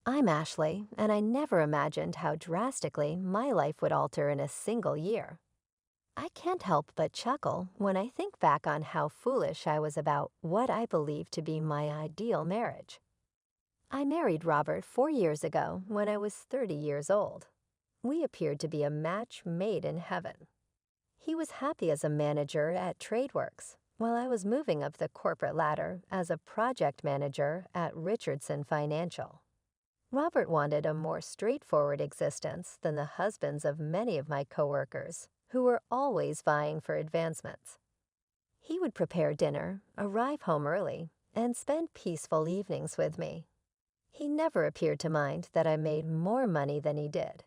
I'm Ashley, and I never imagined how drastically my life would alter in a single year. I can't help but chuckle when I think back on how foolish I was about what I believed to be my ideal marriage. I married Robert 4 years ago when I was 30 years old. We appeared to be a match made in heaven. He was happy as a manager at TradeWorks, while I was moving up the corporate ladder as a project manager at Richardson Financial. Robert wanted a more straightforward existence than the husbands of many of my coworkers, who were always vying for advancements. He would prepare dinner, arrive home early, and spend peaceful evenings with me. He never appeared to mind that I made more money than he did.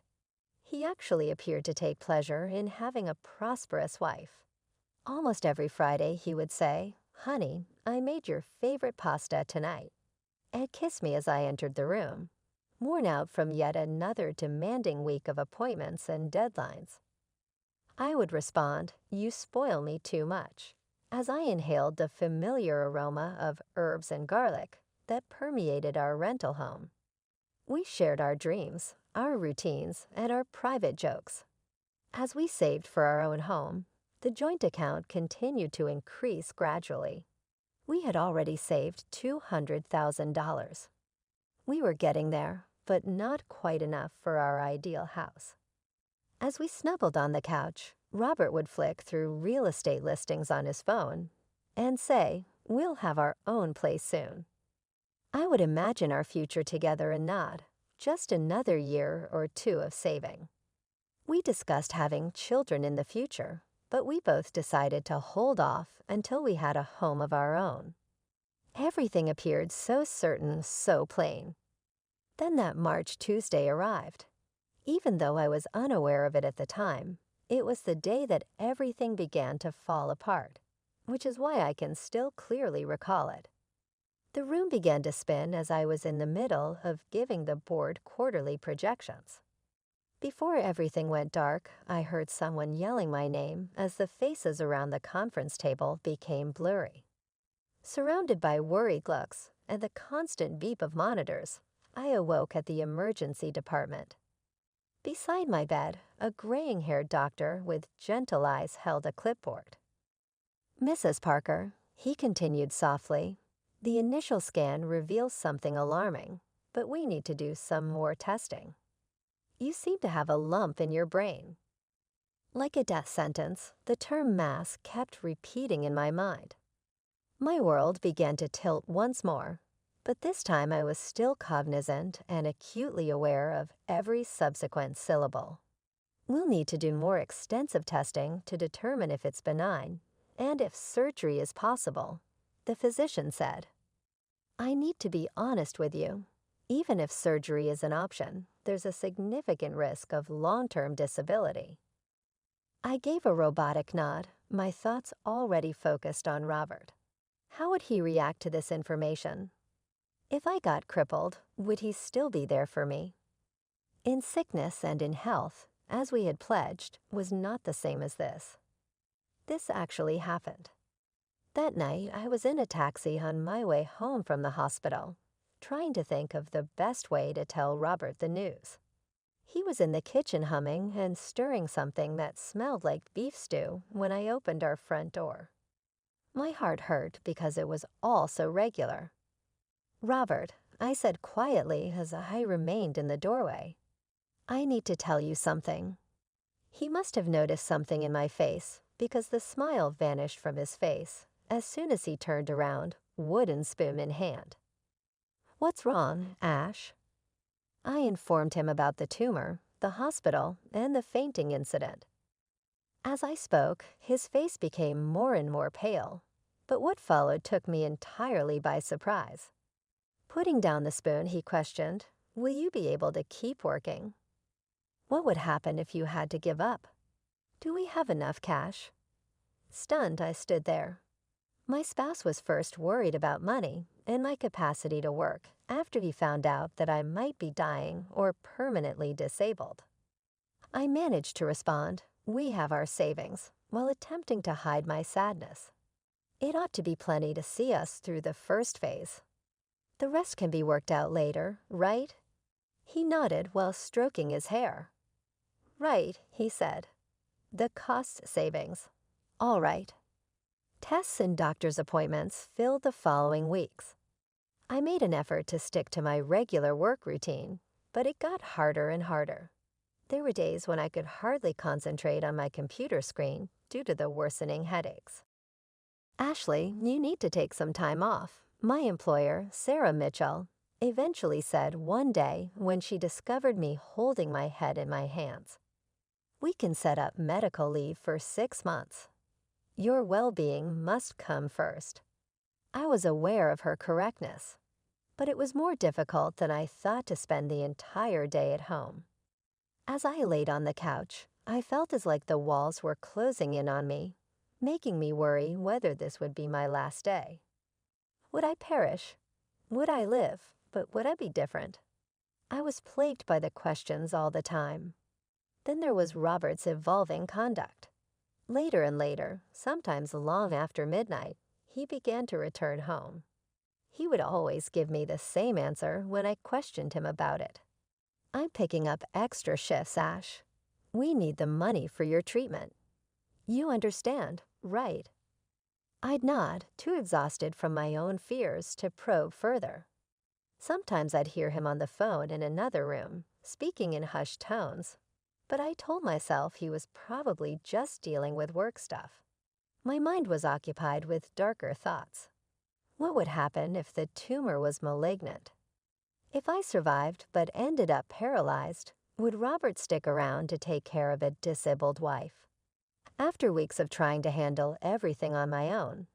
He actually appeared to take pleasure in having a prosperous wife. Almost every Friday he would say, "Honey, I made your favorite pasta tonight," and kiss me as I entered the room, worn out from yet another demanding week of appointments and deadlines. I would respond, "You spoil me too much," as I inhaled the familiar aroma of herbs and garlic that permeated our rental home. We shared our dreams, our routines, and our private jokes. As we saved for our own home, the joint account continued to increase gradually. We had already saved $200,000. We were getting there, but not quite enough for our ideal house. As we snuggled on the couch, Robert would flick through real estate listings on his phone and say, "We'll have our own place soon." I would imagine our future together and nod, just another year or two of saving. We discussed having children in the future, but we both decided to hold off until we had a home of our own. Everything appeared so certain, so plain. Then that March Tuesday arrived. Even though I was unaware of it at the time, it was the day that everything began to fall apart, which is why I can still clearly recall it. The room began to spin as I was in the middle of giving the board quarterly projections. Before everything went dark, I heard someone yelling my name as the faces around the conference table became blurry. Surrounded by worried looks and the constant beep of monitors, I awoke at the emergency department. Beside my bed, a graying-haired doctor with gentle eyes held a clipboard. "Mrs. Parker," he continued softly, "the initial scan reveals something alarming, but we need to do some more testing. You seem to have a lump in your brain." Like a death sentence, the term mass kept repeating in my mind. My world began to tilt once more, but this time I was still cognizant and acutely aware of every subsequent syllable. "We'll need to do more extensive testing to determine if it's benign and if surgery is possible," the physician said. "I need to be honest with you. Even if surgery is an option, there's a significant risk of long-term disability." I gave a robotic nod, my thoughts already focused on Robert. How would he react to this information? If I got crippled, would he still be there for me? In sickness and in health, as we had pledged, was not the same as this. This actually happened. That night, I was in a taxi on my way home from the hospital, trying to think of the best way to tell Robert the news. He was in the kitchen humming and stirring something that smelled like beef stew when I opened our front door. My heart hurt because it was all so regular. "Robert," I said quietly as I remained in the doorway, "I need to tell you something." He must have noticed something in my face because the smile vanished from his face as soon as he turned around, wooden spoon in hand. "What's wrong, Ash?" I informed him about the tumor, the hospital, and the fainting incident. As I spoke, his face became more and more pale, but what followed took me entirely by surprise. Putting down the spoon, he questioned, "Will you be able to keep working? What would happen if you had to give up? Do we have enough cash?" Stunned, I stood there. My spouse was first worried about money and my capacity to work after he found out that I might be dying or permanently disabled. I managed to respond, "We have our savings," while attempting to hide my sadness. "It ought to be plenty to see us through the first phase. The rest can be worked out later, right?" He nodded while stroking his hair. Right, he said. The cost savings. All right. Tests and doctor's appointments filled the following weeks. I made an effort to stick to my regular work routine, but it got harder and harder. There were days when I could hardly concentrate on my computer screen due to the worsening headaches. Ashley, you need to take some time off, my employer, Sarah Mitchell, eventually said one day when she discovered me holding my head in my hands. We can set up medical leave for 6 months. Your well-being must come first. I was aware of her correctness, but it was more difficult than I thought to spend the entire day at home. As I laid on the couch, I felt as like the walls were closing in on me, making me worry whether this would be my last day. Would I perish? Would I live, but would I be different? I was plagued by the questions all the time. Then there was Robert's evolving conduct. Later and later, sometimes long after midnight, he began to return home. He would always give me the same answer when I questioned him about it. I'm picking up extra shifts, Ash. We need the money for your treatment. You understand, right? I'd nod, too exhausted from my own fears to probe further. Sometimes I'd hear him on the phone in another room, speaking in hushed tones, but I told myself he was probably just dealing with work stuff. My mind was occupied with darker thoughts. What would happen if the tumor was malignant? If I survived but ended up paralyzed, would Robert stick around to take care of a disabled wife? After weeks of trying to handle everything on my own,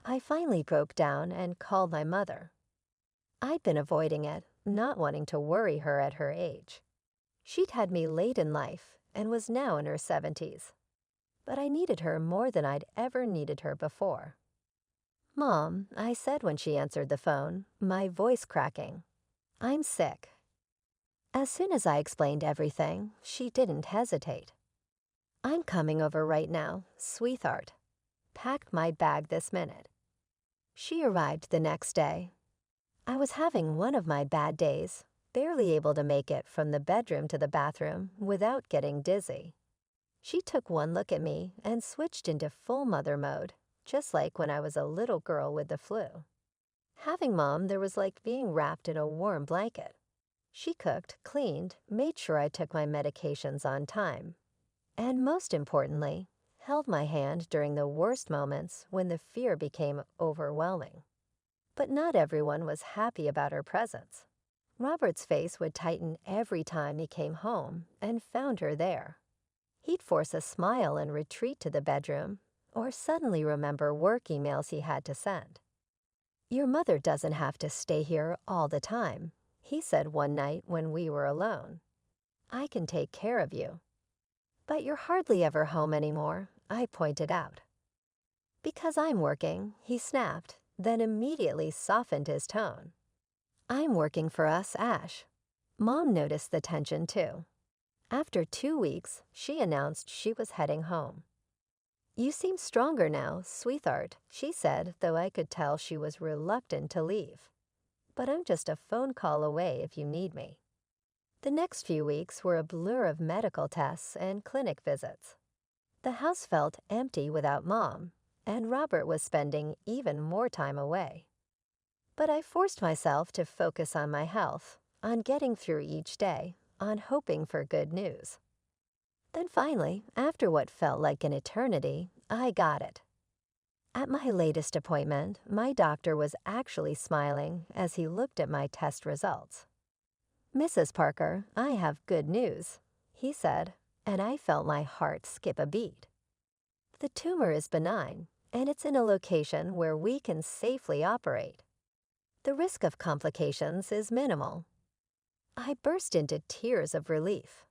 I finally broke down and called my mother. I'd been avoiding it, not wanting to worry her at her age. She'd had me late in life and was now in her 70s. But I needed her more than I'd ever needed her before. Mom, I said when she answered the phone, my voice cracking. I'm sick. As soon as I explained everything, she didn't hesitate. I'm coming over right now, sweetheart. Pack my bag this minute. She arrived the next day. I was having one of my bad days, barely able to make it from the bedroom to the bathroom without getting dizzy. She took one look at me and switched into full mother mode, just like when I was a little girl with the flu. Having Mom there was like being wrapped in a warm blanket. She cooked, cleaned, made sure I took my medications on time, and most importantly, held my hand during the worst moments when the fear became overwhelming. But not everyone was happy about her presence. Robert's face would tighten every time he came home and found her there. He'd force a smile and retreat to the bedroom, or suddenly remember work emails he had to send. Your mother doesn't have to stay here all the time, he said one night when we were alone. I can take care of you. But you're hardly ever home anymore, I pointed out. Because I'm working, he snapped, then immediately softened his tone. I'm working for us, Ash. Mom noticed the tension too. After 2 weeks, she announced she was heading home. You seem stronger now, sweetheart, she said, though I could tell she was reluctant to leave. But I'm just a phone call away if you need me. The next few weeks were a blur of medical tests and clinic visits. The house felt empty without Mom, and Robert was spending even more time away. But I forced myself to focus on my health, on getting through each day, on hoping for good news. Then finally, after what felt like an eternity, I got it. At my latest appointment, my doctor was actually smiling as he looked at my test results. Mrs. Parker, I have good news, he said, and I felt my heart skip a beat. The tumor is benign, and it's in a location where we can safely operate. The risk of complications is minimal. I burst into tears of relief.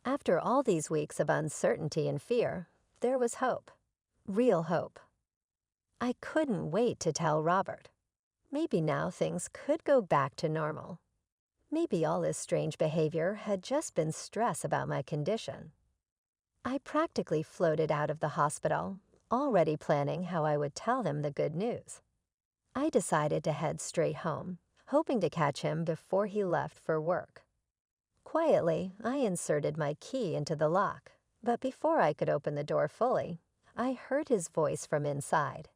After all these weeks of uncertainty and fear, there was hope. Real hope. I couldn't wait to tell Robert. Maybe now things could go back to normal. Maybe all his strange behavior had just been stress about my condition. I practically floated out of the hospital, already planning how I would tell him the good news. I decided to head straight home, hoping to catch him before he left for work. Quietly, I inserted my key into the lock, but before I could open the door fully, I heard his voice from inside.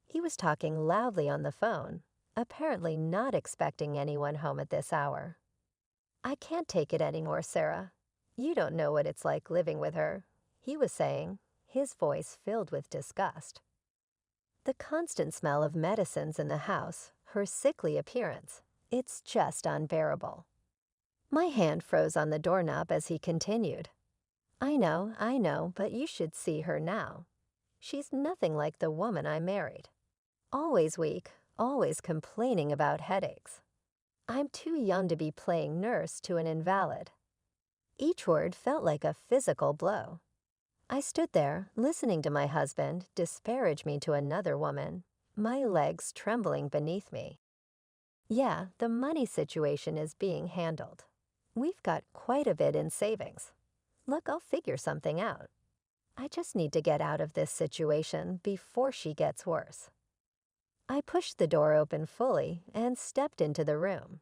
He was talking loudly on the phone, apparently not expecting anyone home at this hour. "I can't take it anymore, Sarah. You don't know what it's like living with her," he was saying, his voice filled with disgust. The constant smell of medicines in the house, her sickly appearance, it's just unbearable. My hand froze on the doorknob as he continued. I know, but you should see her now. She's nothing like the woman I married. Always weak, always complaining about headaches. I'm too young to be playing nurse to an invalid." Each word felt like a physical blow. I stood there, listening to my husband disparage me to another woman, my legs trembling beneath me. "Yeah, the money situation is being handled. We've got quite a bit in savings. Look, I'll figure something out. I just need to get out of this situation before she gets worse." I pushed the door open fully and stepped into the room.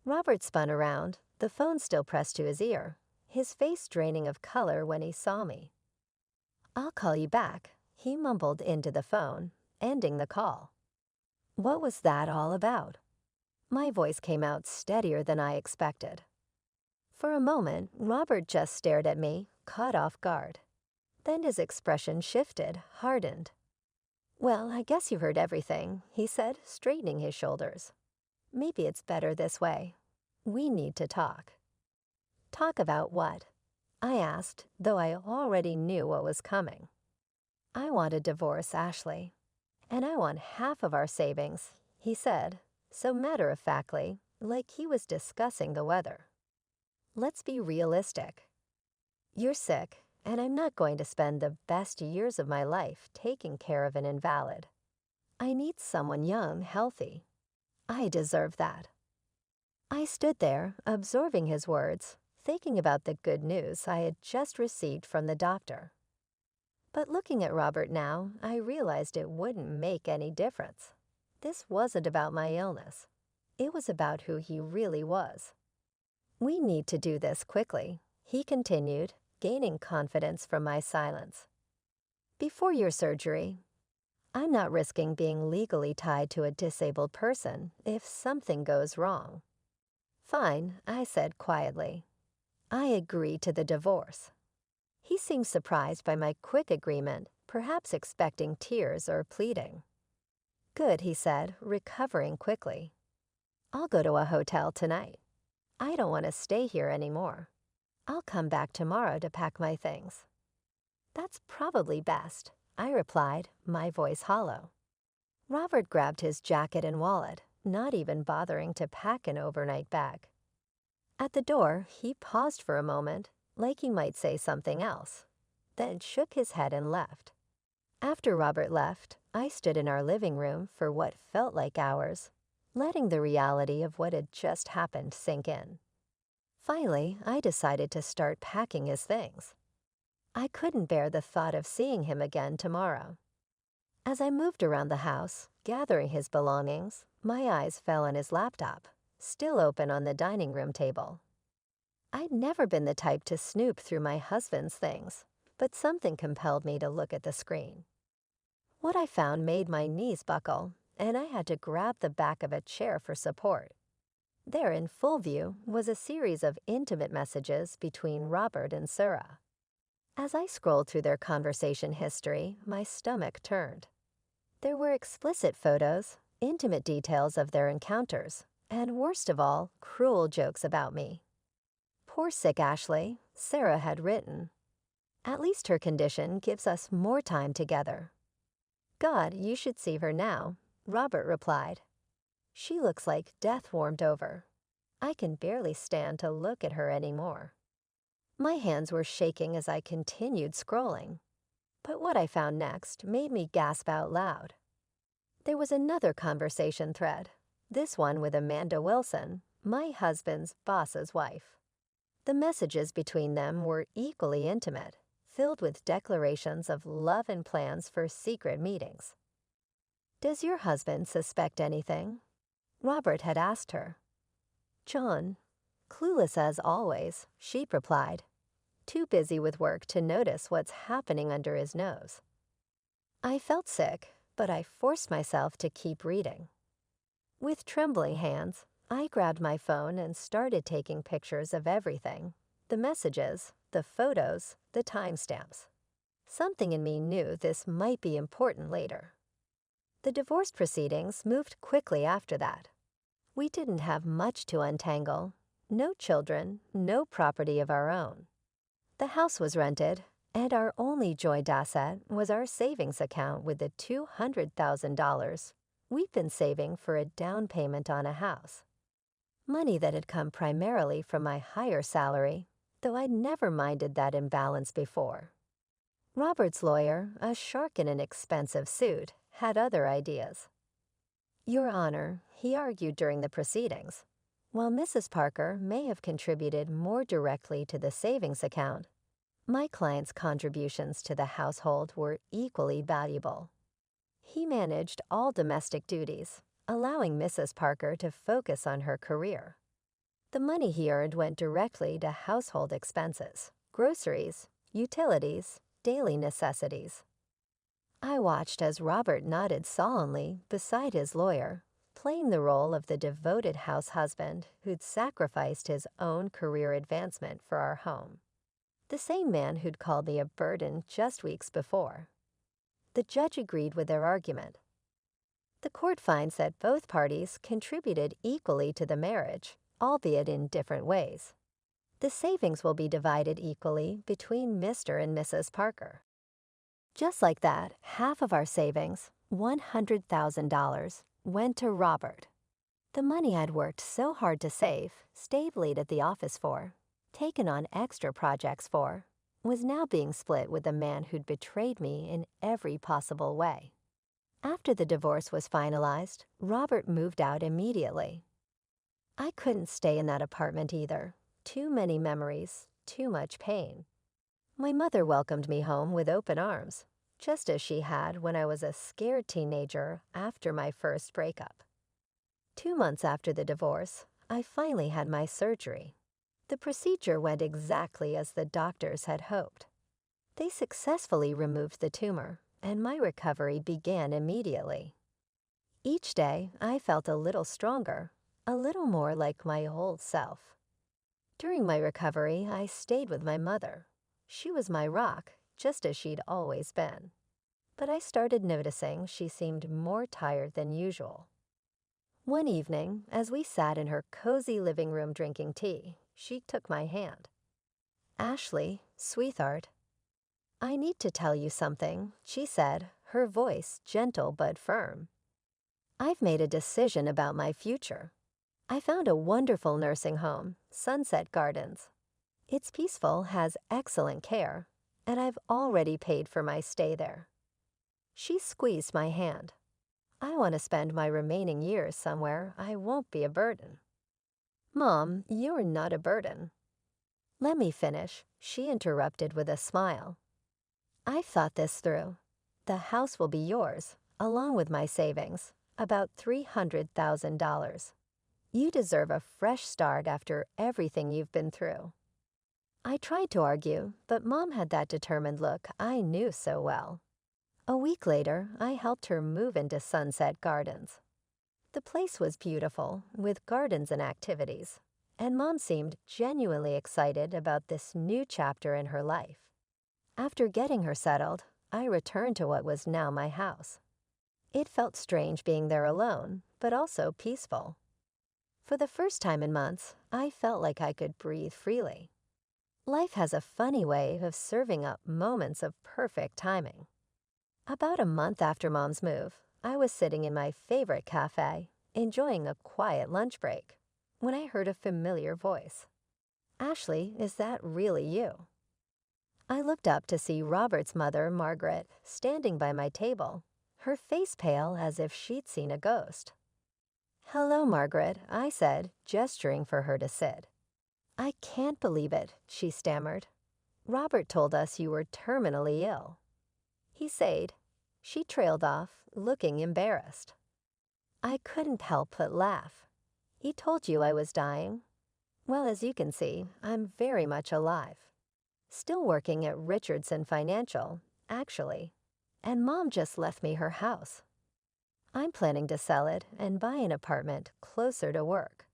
Robert spun around, the phone still pressed to his ear, his face draining of color when he saw me. "I'll call you back," he mumbled into the phone, ending the call. What was that all about? My voice came out steadier than I expected. For a moment, Robert just stared at me, caught off guard. Then his expression shifted, hardened. "Well, I guess you heard everything," he said, straightening his shoulders. "Maybe it's better this way. We need to talk." "Talk about what?" I asked, though I already knew what was coming. "I want to divorce Ashley. And I want half of our savings," he said, so matter-of-factly, like he was discussing the weather. "Let's be realistic. You're sick, and I'm not going to spend the best years of my life taking care of an invalid. I need someone young, healthy. I deserve that." I stood there, absorbing his words, thinking about the good news I had just received from the doctor. But looking at Robert now, I realized it wouldn't make any difference. This wasn't about my illness. It was about who he really was. "We need to do this quickly," he continued, gaining confidence from my silence. "Before your surgery, I'm not risking being legally tied to a disabled person if something goes wrong." "Fine," I said quietly. "I agree to the divorce." He seemed surprised by my quick agreement, perhaps expecting tears or pleading. "Good," he said, recovering quickly. "I'll go to a hotel tonight. I don't want to stay here anymore. I'll come back tomorrow to pack my things." "That's probably best," I replied, my voice hollow. Robert grabbed his jacket and wallet, not even bothering to pack an overnight bag. At the door, he paused for a moment, like he might say something else, then shook his head and left. After Robert left, I stood in our living room for what felt like hours, letting the reality of what had just happened sink in. Finally, I decided to start packing his things. I couldn't bear the thought of seeing him again tomorrow. As I moved around the house, gathering his belongings, my eyes fell on his laptop, still open on the dining room table. I'd never been the type to snoop through my husband's things, but something compelled me to look at the screen. What I found made my knees buckle, and I had to grab the back of a chair for support. There in full view was a series of intimate messages between Robert and Sarah. As I scrolled through their conversation history, my stomach turned. There were explicit photos, intimate details of their encounters, and worst of all, cruel jokes about me. "Poor sick Ashley," Sarah had written. "At least her condition gives us more time together." "God, you should see her now," Robert replied. "She looks like death warmed over. I can barely stand to look at her anymore." My hands were shaking as I continued scrolling. But what I found next made me gasp out loud. There was another conversation thread, this one with Amanda Wilson, my husband's boss's wife. The messages between them were equally intimate, filled with declarations of love and plans for secret meetings. "Does your husband suspect anything?" Robert had asked her. "John, Clueless as always, Sheep replied, too busy with work to notice what's happening under his nose. I felt sick, but I forced myself to keep reading. With trembling hands, I grabbed my phone and started taking pictures of everything: the messages, the photos, the timestamps. Something in me knew this might be important later. The divorce proceedings moved quickly after that. We didn't have much to untangle. No children, no property of our own. The house was rented, and our only joint asset was our savings account with the $200,000 we'd been saving for a down payment on a house. Money that had come primarily from my higher salary, though I'd never minded that imbalance before. Robert's lawyer, a shark in an expensive suit, had other ideas. Your Honor, he argued during the proceedings, while Mrs. Parker may have contributed more directly to the savings account, my client's contributions to the household were equally valuable. He managed all domestic duties, allowing Mrs. Parker to focus on her career. The money he earned went directly to household expenses, groceries, utilities, daily necessities. I watched as Robert nodded solemnly beside his lawyer, playing the role of the devoted house husband who'd sacrificed his own career advancement for our home. The same man who'd called me a burden just weeks before. The judge agreed with their argument. The court finds that both parties contributed equally to the marriage, albeit in different ways. The savings will be divided equally between Mr. and Mrs. Parker. Just like that, half of our savings, $100,000, went to Robert. The money I'd worked so hard to save, stayed late at the office for, taken on extra projects for, was now being split with the man who'd betrayed me in every possible way. After the divorce was finalized, Robert moved out immediately. I couldn't stay in that apartment either. Too many memories, too much pain. My mother welcomed me home with open arms, just as she had when I was a scared teenager after my first breakup. 2 months after the divorce, I finally had my surgery. The procedure went exactly as the doctors had hoped. They successfully removed the tumor, and my recovery began immediately. Each day, I felt a little stronger, a little more like my old self. During my recovery, I stayed with my mother. She was my rock, just as she'd always been. But I started noticing she seemed more tired than usual. One evening, as we sat in her cozy living room drinking tea, she took my hand. Ashley, sweetheart, I need to tell you something, she said, her voice gentle but firm. I've made a decision about my future. I found a wonderful nursing home, Sunset Gardens. It's peaceful, has excellent care, and I've already paid for my stay there. She squeezed my hand. I want to spend my remaining years somewhere I won't be a burden. Mom, you're not a burden. Let me finish, she interrupted with a smile. I've thought this through. The house will be yours, along with my savings, about $300,000. You deserve a fresh start after everything you've been through. I tried to argue, but Mom had that determined look I knew so well. A week later, I helped her move into Sunset Gardens. The place was beautiful, with gardens and activities, and Mom seemed genuinely excited about this new chapter in her life. After getting her settled, I returned to what was now my house. It felt strange being there alone, but also peaceful. For the first time in months, I felt like I could breathe freely. Life has a funny way of serving up moments of perfect timing. About a month after Mom's move, I was sitting in my favorite cafe, enjoying a quiet lunch break, when I heard a familiar voice. Ashley, is that really you? I looked up to see Robert's mother, Margaret, standing by my table, her face pale as if she'd seen a ghost. Hello, Margaret, I said, gesturing for her to sit. I can't believe it, she stammered. Robert told us you were terminally ill. He said. She trailed off, looking embarrassed. I couldn't help but laugh. He told you I was dying? Well, as you can see, I'm very much alive. Still working at Richardson Financial, actually. And Mom just left me her house. I'm planning to sell it and buy an apartment closer to work.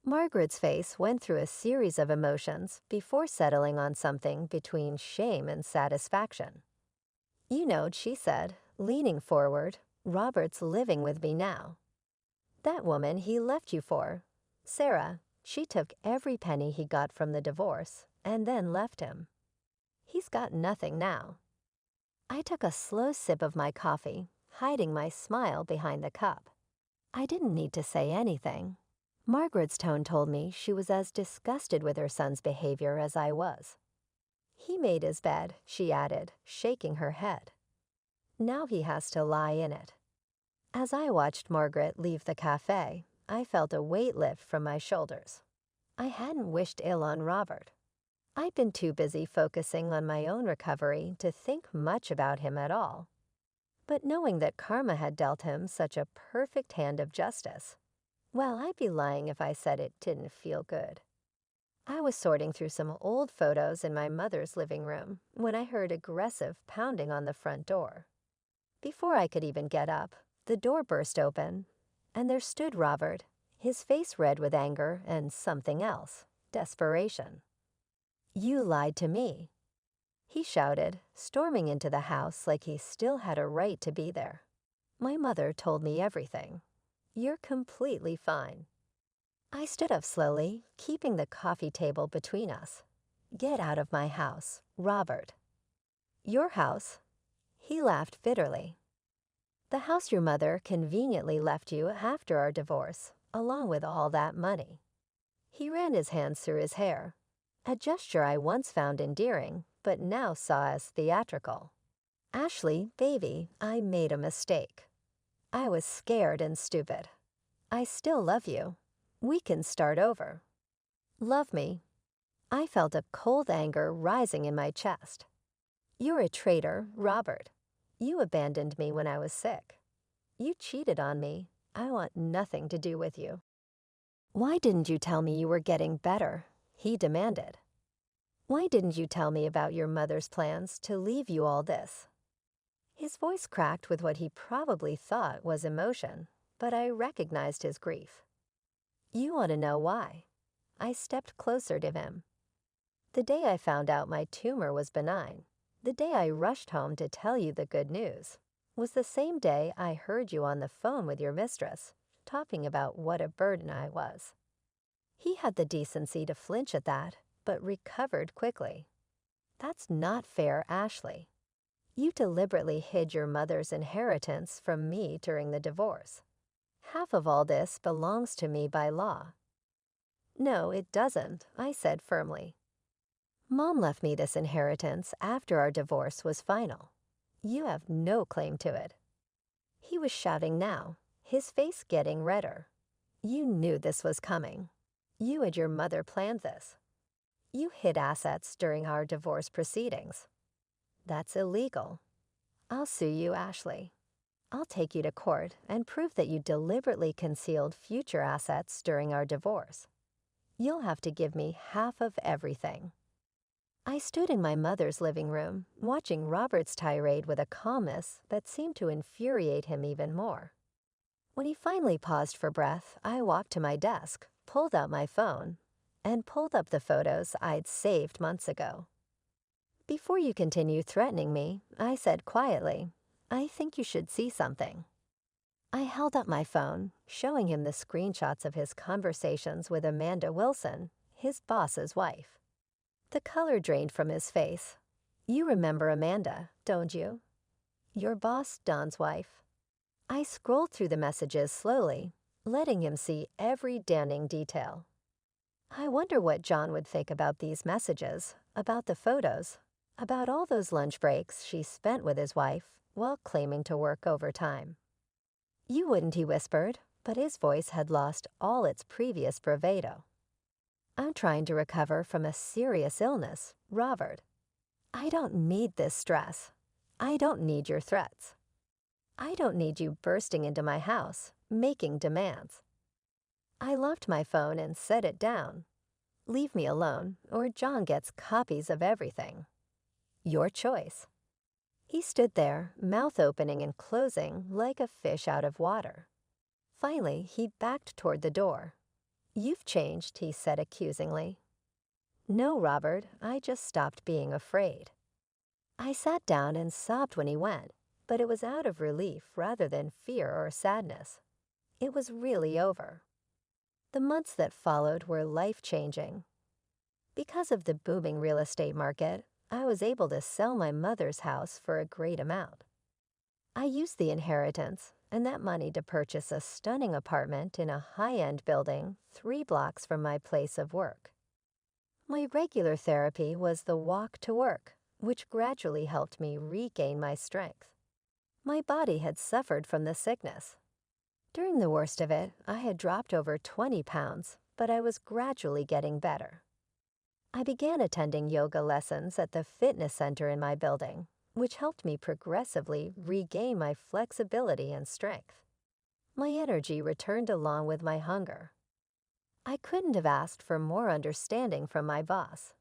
Margaret's face went through a series of emotions before settling on something between shame and satisfaction. You know, she said, leaning forward, Robert's living with me now. That woman he left you for, Sarah, she took every penny he got from the divorce and then left him. He's got nothing now. I took a slow sip of my coffee, hiding my smile behind the cup. I didn't need to say anything. Margaret's tone told me she was as disgusted with her son's behavior as I was. He made his bed, she added, shaking her head. Now he has to lie in it. As I watched Margaret leave the cafe, I felt a weight lift from my shoulders. I hadn't wished ill on Robert. I'd been too busy focusing on my own recovery to think much about him at all. But knowing that karma had dealt him such a perfect hand of justice, well, I'd be lying if I said it didn't feel good. I was sorting through some old photos in my mother's living room when I heard aggressive pounding on the front door. Before I could even get up, the door burst open, and there stood Robert, his face red with anger and something else, desperation. "You lied to me," he shouted, storming into the house like he still had a right to be there. "My mother told me everything. You're completely fine." I stood up slowly, keeping the coffee table between us. "Get out of my house, Robert." "Your house?" He laughed bitterly. "The house your mother conveniently left you after our divorce, along with all that money." He ran his hands through his hair, a gesture I once found endearing, but now saw as theatrical. "Ashley, baby, I made a mistake. I was scared and stupid. I still love you. We can start over." "Love me?" I felt a cold anger rising in my chest. "You're a traitor, Robert. You abandoned me when I was sick. You cheated on me. I want nothing to do with you." "Why didn't you tell me you were getting better?" he demanded. "Why didn't you tell me about your mother's plans to leave you all this?" His voice cracked with what he probably thought was emotion, but I recognized his grief. "You want to know why?" I stepped closer to him. "The day I found out my tumor was benign, the day I rushed home to tell you the good news, was the same day I heard you on the phone with your mistress, talking about what a burden I was." He had the decency to flinch at that, but recovered quickly. "That's not fair, Ashley. You deliberately hid your mother's inheritance from me during the divorce. Half of all this belongs to me by law." "No, it doesn't," I said firmly. "Mom left me this inheritance after our divorce was final. You have no claim to it." He was shouting now, his face getting redder. "You knew this was coming. You and your mother planned this. You hid assets during our divorce proceedings. That's illegal. I'll sue you, Ashley. I'll take you to court and prove that you deliberately concealed future assets during our divorce. You'll have to give me half of everything." I stood in my mother's living room, watching Robert's tirade with a calmness that seemed to infuriate him even more. When he finally paused for breath, I walked to my desk, pulled out my phone, and pulled up the photos I'd saved months ago. "Before you continue threatening me," I said quietly, "I think you should see something." I held up my phone, showing him the screenshots of his conversations with Amanda Wilson, his boss's wife. The color drained from his face. "You remember Amanda, don't you? Your boss, Don's wife." I scrolled through the messages slowly, letting him see every damning detail. I wonder what John would think about these messages, about the photos, about all those lunch breaks she spent with his wife while claiming to work overtime. "You wouldn't," he whispered, but his voice had lost all its previous bravado. "I'm trying to recover from a serious illness, Robert. I don't need this stress. I don't need your threats. I don't need you bursting into my house, making demands." I locked my phone and set it down, Leave me alone, or John gets copies of everything. Your choice. He stood there, mouth opening and closing like a fish out of water. Finally, he backed toward the door. You've changed, he said accusingly. No, Robert, I just stopped being afraid. I sat down and sobbed when he went, but it was out of relief rather than fear or sadness. It was really over. The months that followed were life-changing. Because of the booming real estate market, I was able to sell my mother's house for a great amount. I used the inheritance and that money to purchase a stunning apartment in a high-end building 3 blocks from my place of work. My regular therapy was the walk to work, which gradually helped me regain my strength. My body had suffered from the sickness. During the worst of it, I had dropped over 20 pounds, but I was gradually getting better. I began attending yoga lessons at the fitness center in my building, which helped me progressively regain my flexibility and strength. My energy returned along with my hunger. I couldn't have asked for more understanding from my boss.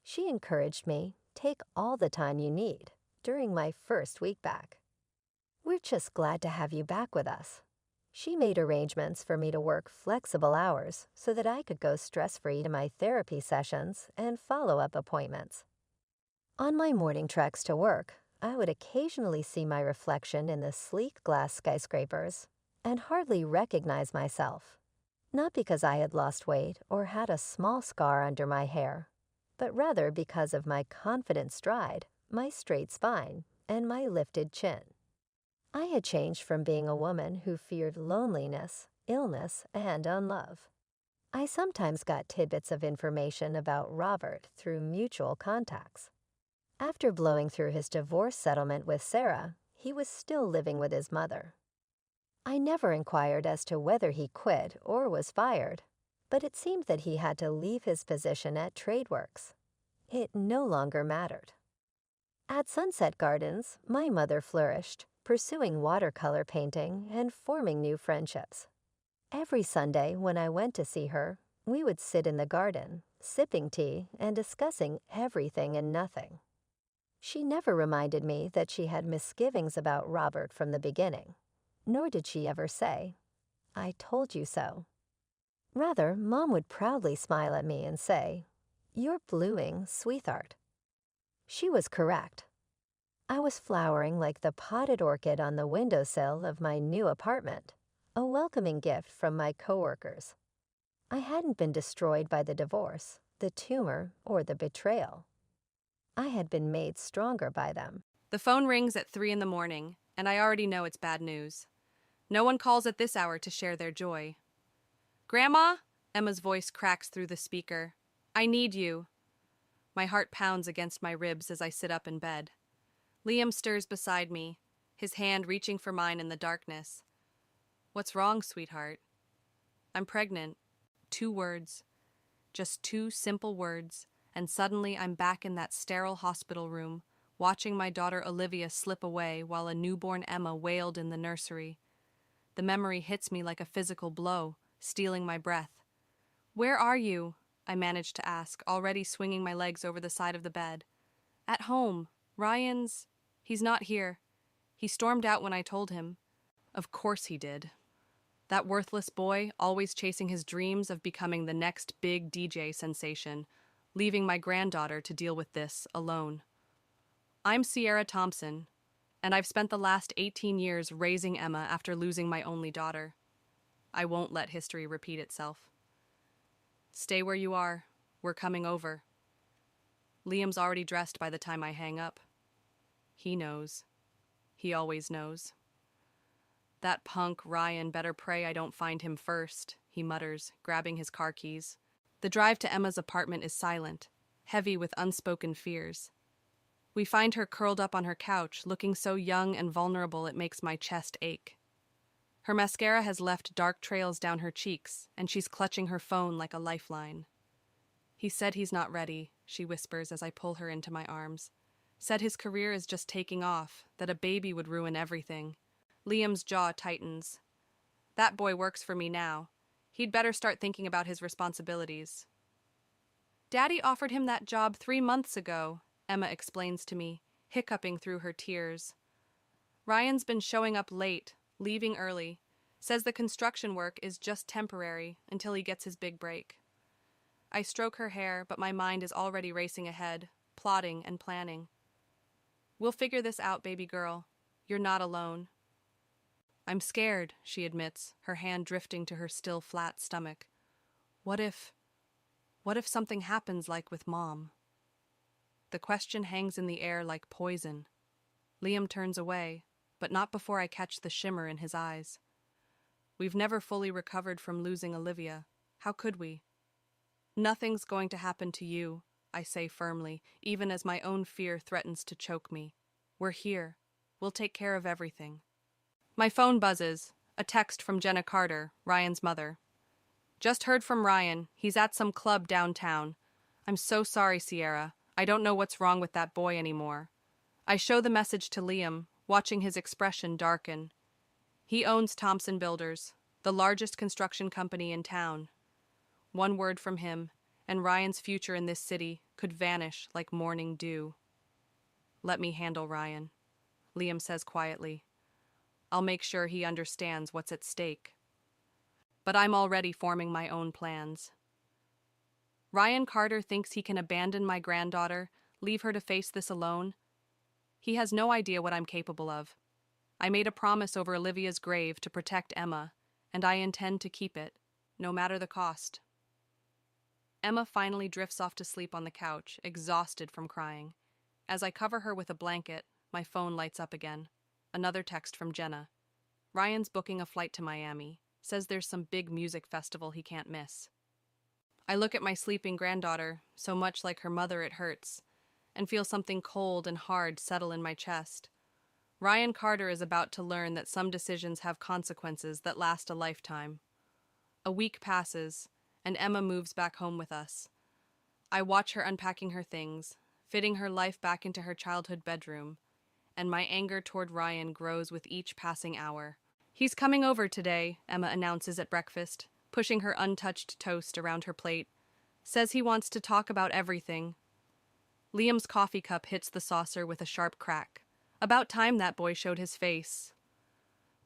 She encouraged me, take all the time you need, during my first week back. We're just glad to have you back with us. She made arrangements for me to work flexible hours so that I could go stress-free to my therapy sessions and follow-up appointments. On my morning treks to work, I would occasionally see my reflection in the sleek glass skyscrapers and hardly recognize myself, not because I had lost weight or had a small scar under my hair, but rather because of my confident stride, my straight spine, and my lifted chin. I had changed from being a woman who feared loneliness, illness, and unlove. I sometimes got tidbits of information about Robert through mutual contacts. After blowing through his divorce settlement with Sarah, he was still living with his mother. I never inquired as to whether he quit or was fired, but it seemed that he had to leave his position at TradeWorks. It no longer mattered. At Sunset Gardens, my mother flourished, pursuing watercolor painting and forming new friendships. Every Sunday when I went to see her, we would sit in the garden, sipping tea and discussing everything and nothing. She never reminded me that she had misgivings about Robert from the beginning, nor did she ever say, "I told you so." Rather, Mom would proudly smile at me and say, "You're blooming, sweetheart." She was correct. I was flowering like the potted orchid on the windowsill of my new apartment, a welcoming gift from my coworkers. I hadn't been destroyed by the divorce, the tumor, or the betrayal. I had been made stronger by them. The phone rings at 3 in the morning, and I already know it's bad news. No one calls at this hour to share their joy. "Grandma?" Emma's voice cracks through the speaker. "I need you." My heart pounds against my ribs as I sit up in bed. Liam stirs beside me, his hand reaching for mine in the darkness. "What's wrong, sweetheart?" "I'm pregnant." 2 words. Just 2 simple words, and suddenly I'm back in that sterile hospital room, watching my daughter Olivia slip away while a newborn Emma wailed in the nursery. The memory hits me like a physical blow, stealing my breath. "Where are you?" I managed to ask, already swinging my legs over the side of the bed. "At home. Ryan's... He's not here. He stormed out when I told him." Of course he did. That worthless boy, always chasing his dreams of becoming the next big DJ sensation, leaving my granddaughter to deal with this alone. I'm Sierra Thompson, and I've spent the last 18 years raising Emma after losing my only daughter. I won't let history repeat itself. "Stay where you are. We're coming over." Liam's already dressed by the time I hang up. He knows. He always knows. "That punk Ryan better pray I don't find him first," he mutters, grabbing his car keys. The drive to Emma's apartment is silent, heavy with unspoken fears. We find her curled up on her couch, looking so young and vulnerable it makes my chest ache. Her mascara has left dark trails down her cheeks, and she's clutching her phone like a lifeline. "He said he's not ready," she whispers as I pull her into my arms. "Said his career is just taking off, that a baby would ruin everything." Liam's jaw tightens. "That boy works for me now. He'd better start thinking about his responsibilities." Daddy offered him that job 3 months ago, Emma explains to me, hiccuping through her tears. Ryan's been showing up late, leaving early, says the construction work is just temporary until he gets his big break. I stroke her hair, but my mind is already racing ahead, plotting and planning. We'll figure this out, baby girl. You're not alone. I'm scared, she admits, her hand drifting to her still flat stomach. What if something happens like with Mom? The question hangs in the air like poison. Liam turns away, but not before I catch the shimmer in his eyes. We've never fully recovered from losing Olivia. How could we? Nothing's going to happen to you, I say firmly, even as my own fear threatens to choke me. We're here. We'll take care of everything. My phone buzzes. A text from Jenna Carter, Ryan's mother. Just heard from Ryan. He's at some club downtown. I'm so sorry, Sierra. I don't know what's wrong with that boy anymore. I show the message to Liam, watching his expression darken. He owns Thompson Builders, the largest construction company in town. One word from him, and Ryan's future in this city could vanish like morning dew. Let me handle Ryan, Liam says quietly. I'll make sure he understands what's at stake. But I'm already forming my own plans. Ryan Carter thinks he can abandon my granddaughter, leave her to face this alone. He has no idea what I'm capable of. I made a promise over Olivia's grave to protect Emma, and I intend to keep it, no matter the cost. Emma finally drifts off to sleep on the couch, exhausted from crying. As I cover her with a blanket, my phone lights up again. Another text from Jenna. Ryan's booking a flight to Miami. Says there's some big music festival he can't miss. I look at my sleeping granddaughter, so much like her mother it hurts, and feel something cold and hard settle in my chest. Ryan Carter is about to learn that some decisions have consequences that last a lifetime. A week passes, and Emma moves back home with us. I watch her unpacking her things, fitting her life back into her childhood bedroom, and my anger toward Ryan grows with each passing hour. He's coming over today, Emma announces at breakfast, pushing her untouched toast around her plate. Says he wants to talk about everything. Liam's coffee cup hits the saucer with a sharp crack. About time that boy showed his face.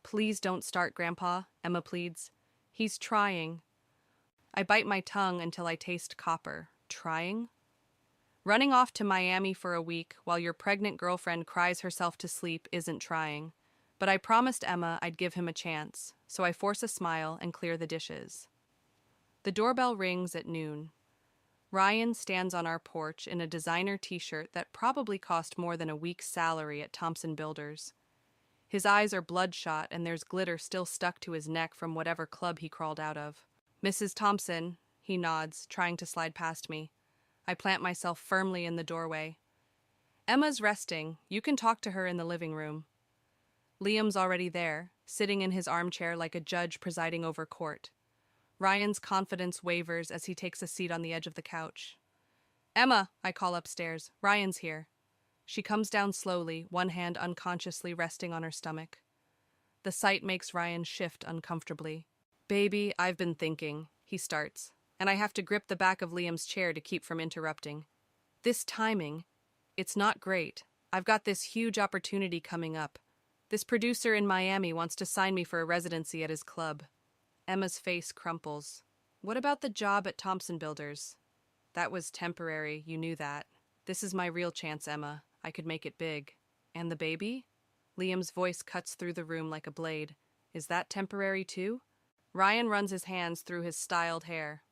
Please don't start, Grandpa, Emma pleads. He's trying. I bite my tongue until I taste copper. Trying? Running off to Miami for a week while your pregnant girlfriend cries herself to sleep isn't trying. But I promised Emma I'd give him a chance, so I force a smile and clear the dishes. The doorbell rings at noon. Ryan stands on our porch in a designer t-shirt that probably cost more than a week's salary at Thompson Builders. His eyes are bloodshot and there's glitter still stuck to his neck from whatever club he crawled out of. Mrs. Thompson, he nods, trying to slide past me. I plant myself firmly in the doorway. Emma's resting. You can talk to her in the living room. Liam's already there, sitting in his armchair like a judge presiding over court. Ryan's confidence wavers as he takes a seat on the edge of the couch. Emma, I call upstairs. Ryan's here. She comes down slowly, one hand unconsciously resting on her stomach. The sight makes Ryan shift uncomfortably. Baby, I've been thinking, he starts, and I have to grip the back of Liam's chair to keep from interrupting. This timing, it's not great. I've got this huge opportunity coming up. This producer in Miami wants to sign me for a residency at his club. Emma's face crumples. What about the job at Thompson Builders? That was temporary, you knew that. This is my real chance, Emma. I could make it big. And the baby? Liam's voice cuts through the room like a blade. Is that temporary too? Ryan runs his hands through his styled hair.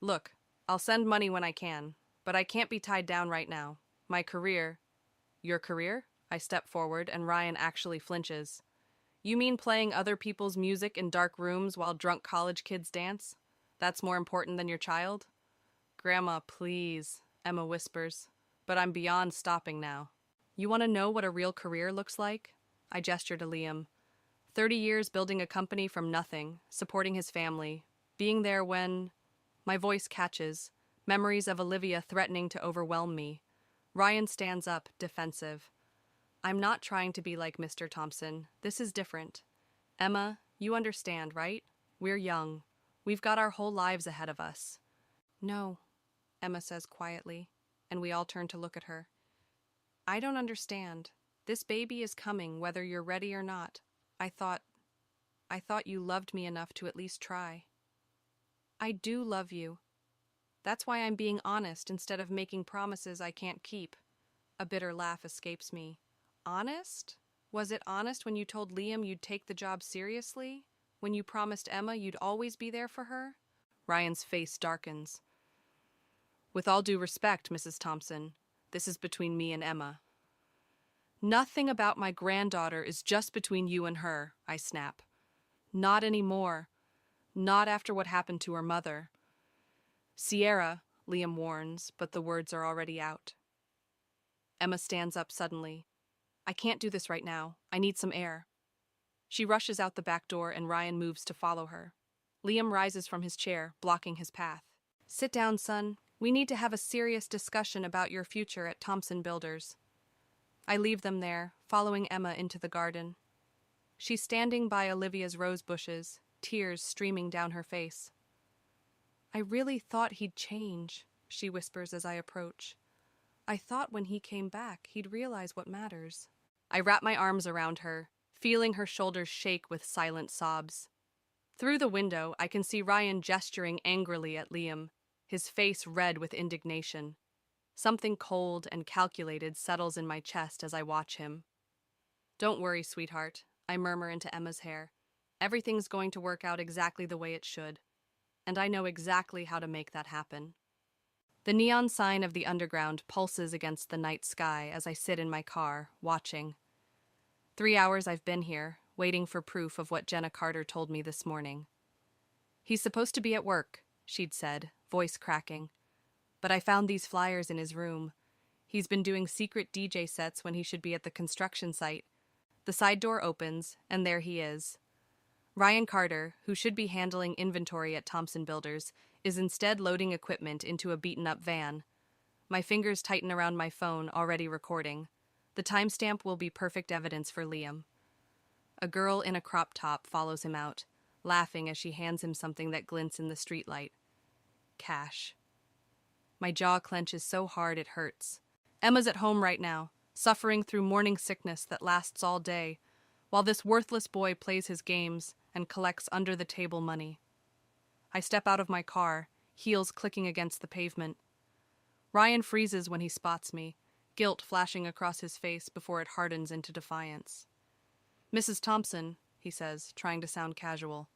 Look, I'll send money when I can, but I can't be tied down right now. My career... Your career? I step forward and Ryan actually flinches. You mean playing other people's music in dark rooms while drunk college kids dance? That's more important than your child? Grandma, please, Emma whispers, but I'm beyond stopping now. You want to know what a real career looks like? I gesture to Liam. 30 years building a company from nothing, supporting his family, being there when... My voice catches, memories of Olivia threatening to overwhelm me. Ryan stands up, defensive. I'm not trying to be like Mr. Thompson. This is different. Emma, you understand, right? We're young. We've got our whole lives ahead of us. No, Emma says quietly, and we all turn to look at her. I don't understand. This baby is coming whether you're ready or not. I thought you loved me enough to at least try. I do love you. That's why I'm being honest instead of making promises I can't keep. A bitter laugh escapes me. Honest? Was it honest when you told Liam you'd take the job seriously? When you promised Emma you'd always be there for her? Ryan's face darkens. With all due respect, Mrs. Thompson, this is between me and Emma. Nothing about my granddaughter is just between you and her, I snap. Not anymore. Not after what happened to her mother. Sierra, Liam warns, but the words are already out. Emma stands up suddenly. I can't do this right now. I need some air. She rushes out the back door and Ryan moves to follow her. Liam rises from his chair, blocking his path. Sit down, son. We need to have a serious discussion about your future at Thompson Builders. I leave them there, following Emma into the garden. She's standing by Olivia's rose bushes, tears streaming down her face. I really thought he'd change, she whispers as I approach. I thought when he came back, he'd realize what matters. I wrap my arms around her, feeling her shoulders shake with silent sobs. Through the window, I can see Ryan gesturing angrily at Liam, his face red with indignation. Something cold and calculated settles in my chest as I watch him. Don't worry, sweetheart, I murmur into Emma's hair. Everything's going to work out exactly the way it should. And I know exactly how to make that happen. The neon sign of the underground pulses against the night sky as I sit in my car, watching. 3 hours I've been here, waiting for proof of what Jenna Carter told me this morning. He's supposed to be at work, she'd said, voice cracking. But I found these flyers in his room. He's been doing secret DJ sets when he should be at the construction site. The side door opens, and there he is. Ryan Carter, who should be handling inventory at Thompson Builders, is instead loading equipment into a beaten-up van. My fingers tighten around my phone, already recording. The timestamp will be perfect evidence for Liam. A girl in a crop top follows him out, laughing as she hands him something that glints in the streetlight. Cash. My jaw clenches so hard it hurts. Emma's at home right now, suffering through morning sickness that lasts all day, while this worthless boy plays his games and collects under-the-table money. I step out of my car, heels clicking against the pavement. Ryan freezes when he spots me, guilt flashing across his face before it hardens into defiance. Mrs. Thompson, he says, trying to sound casual.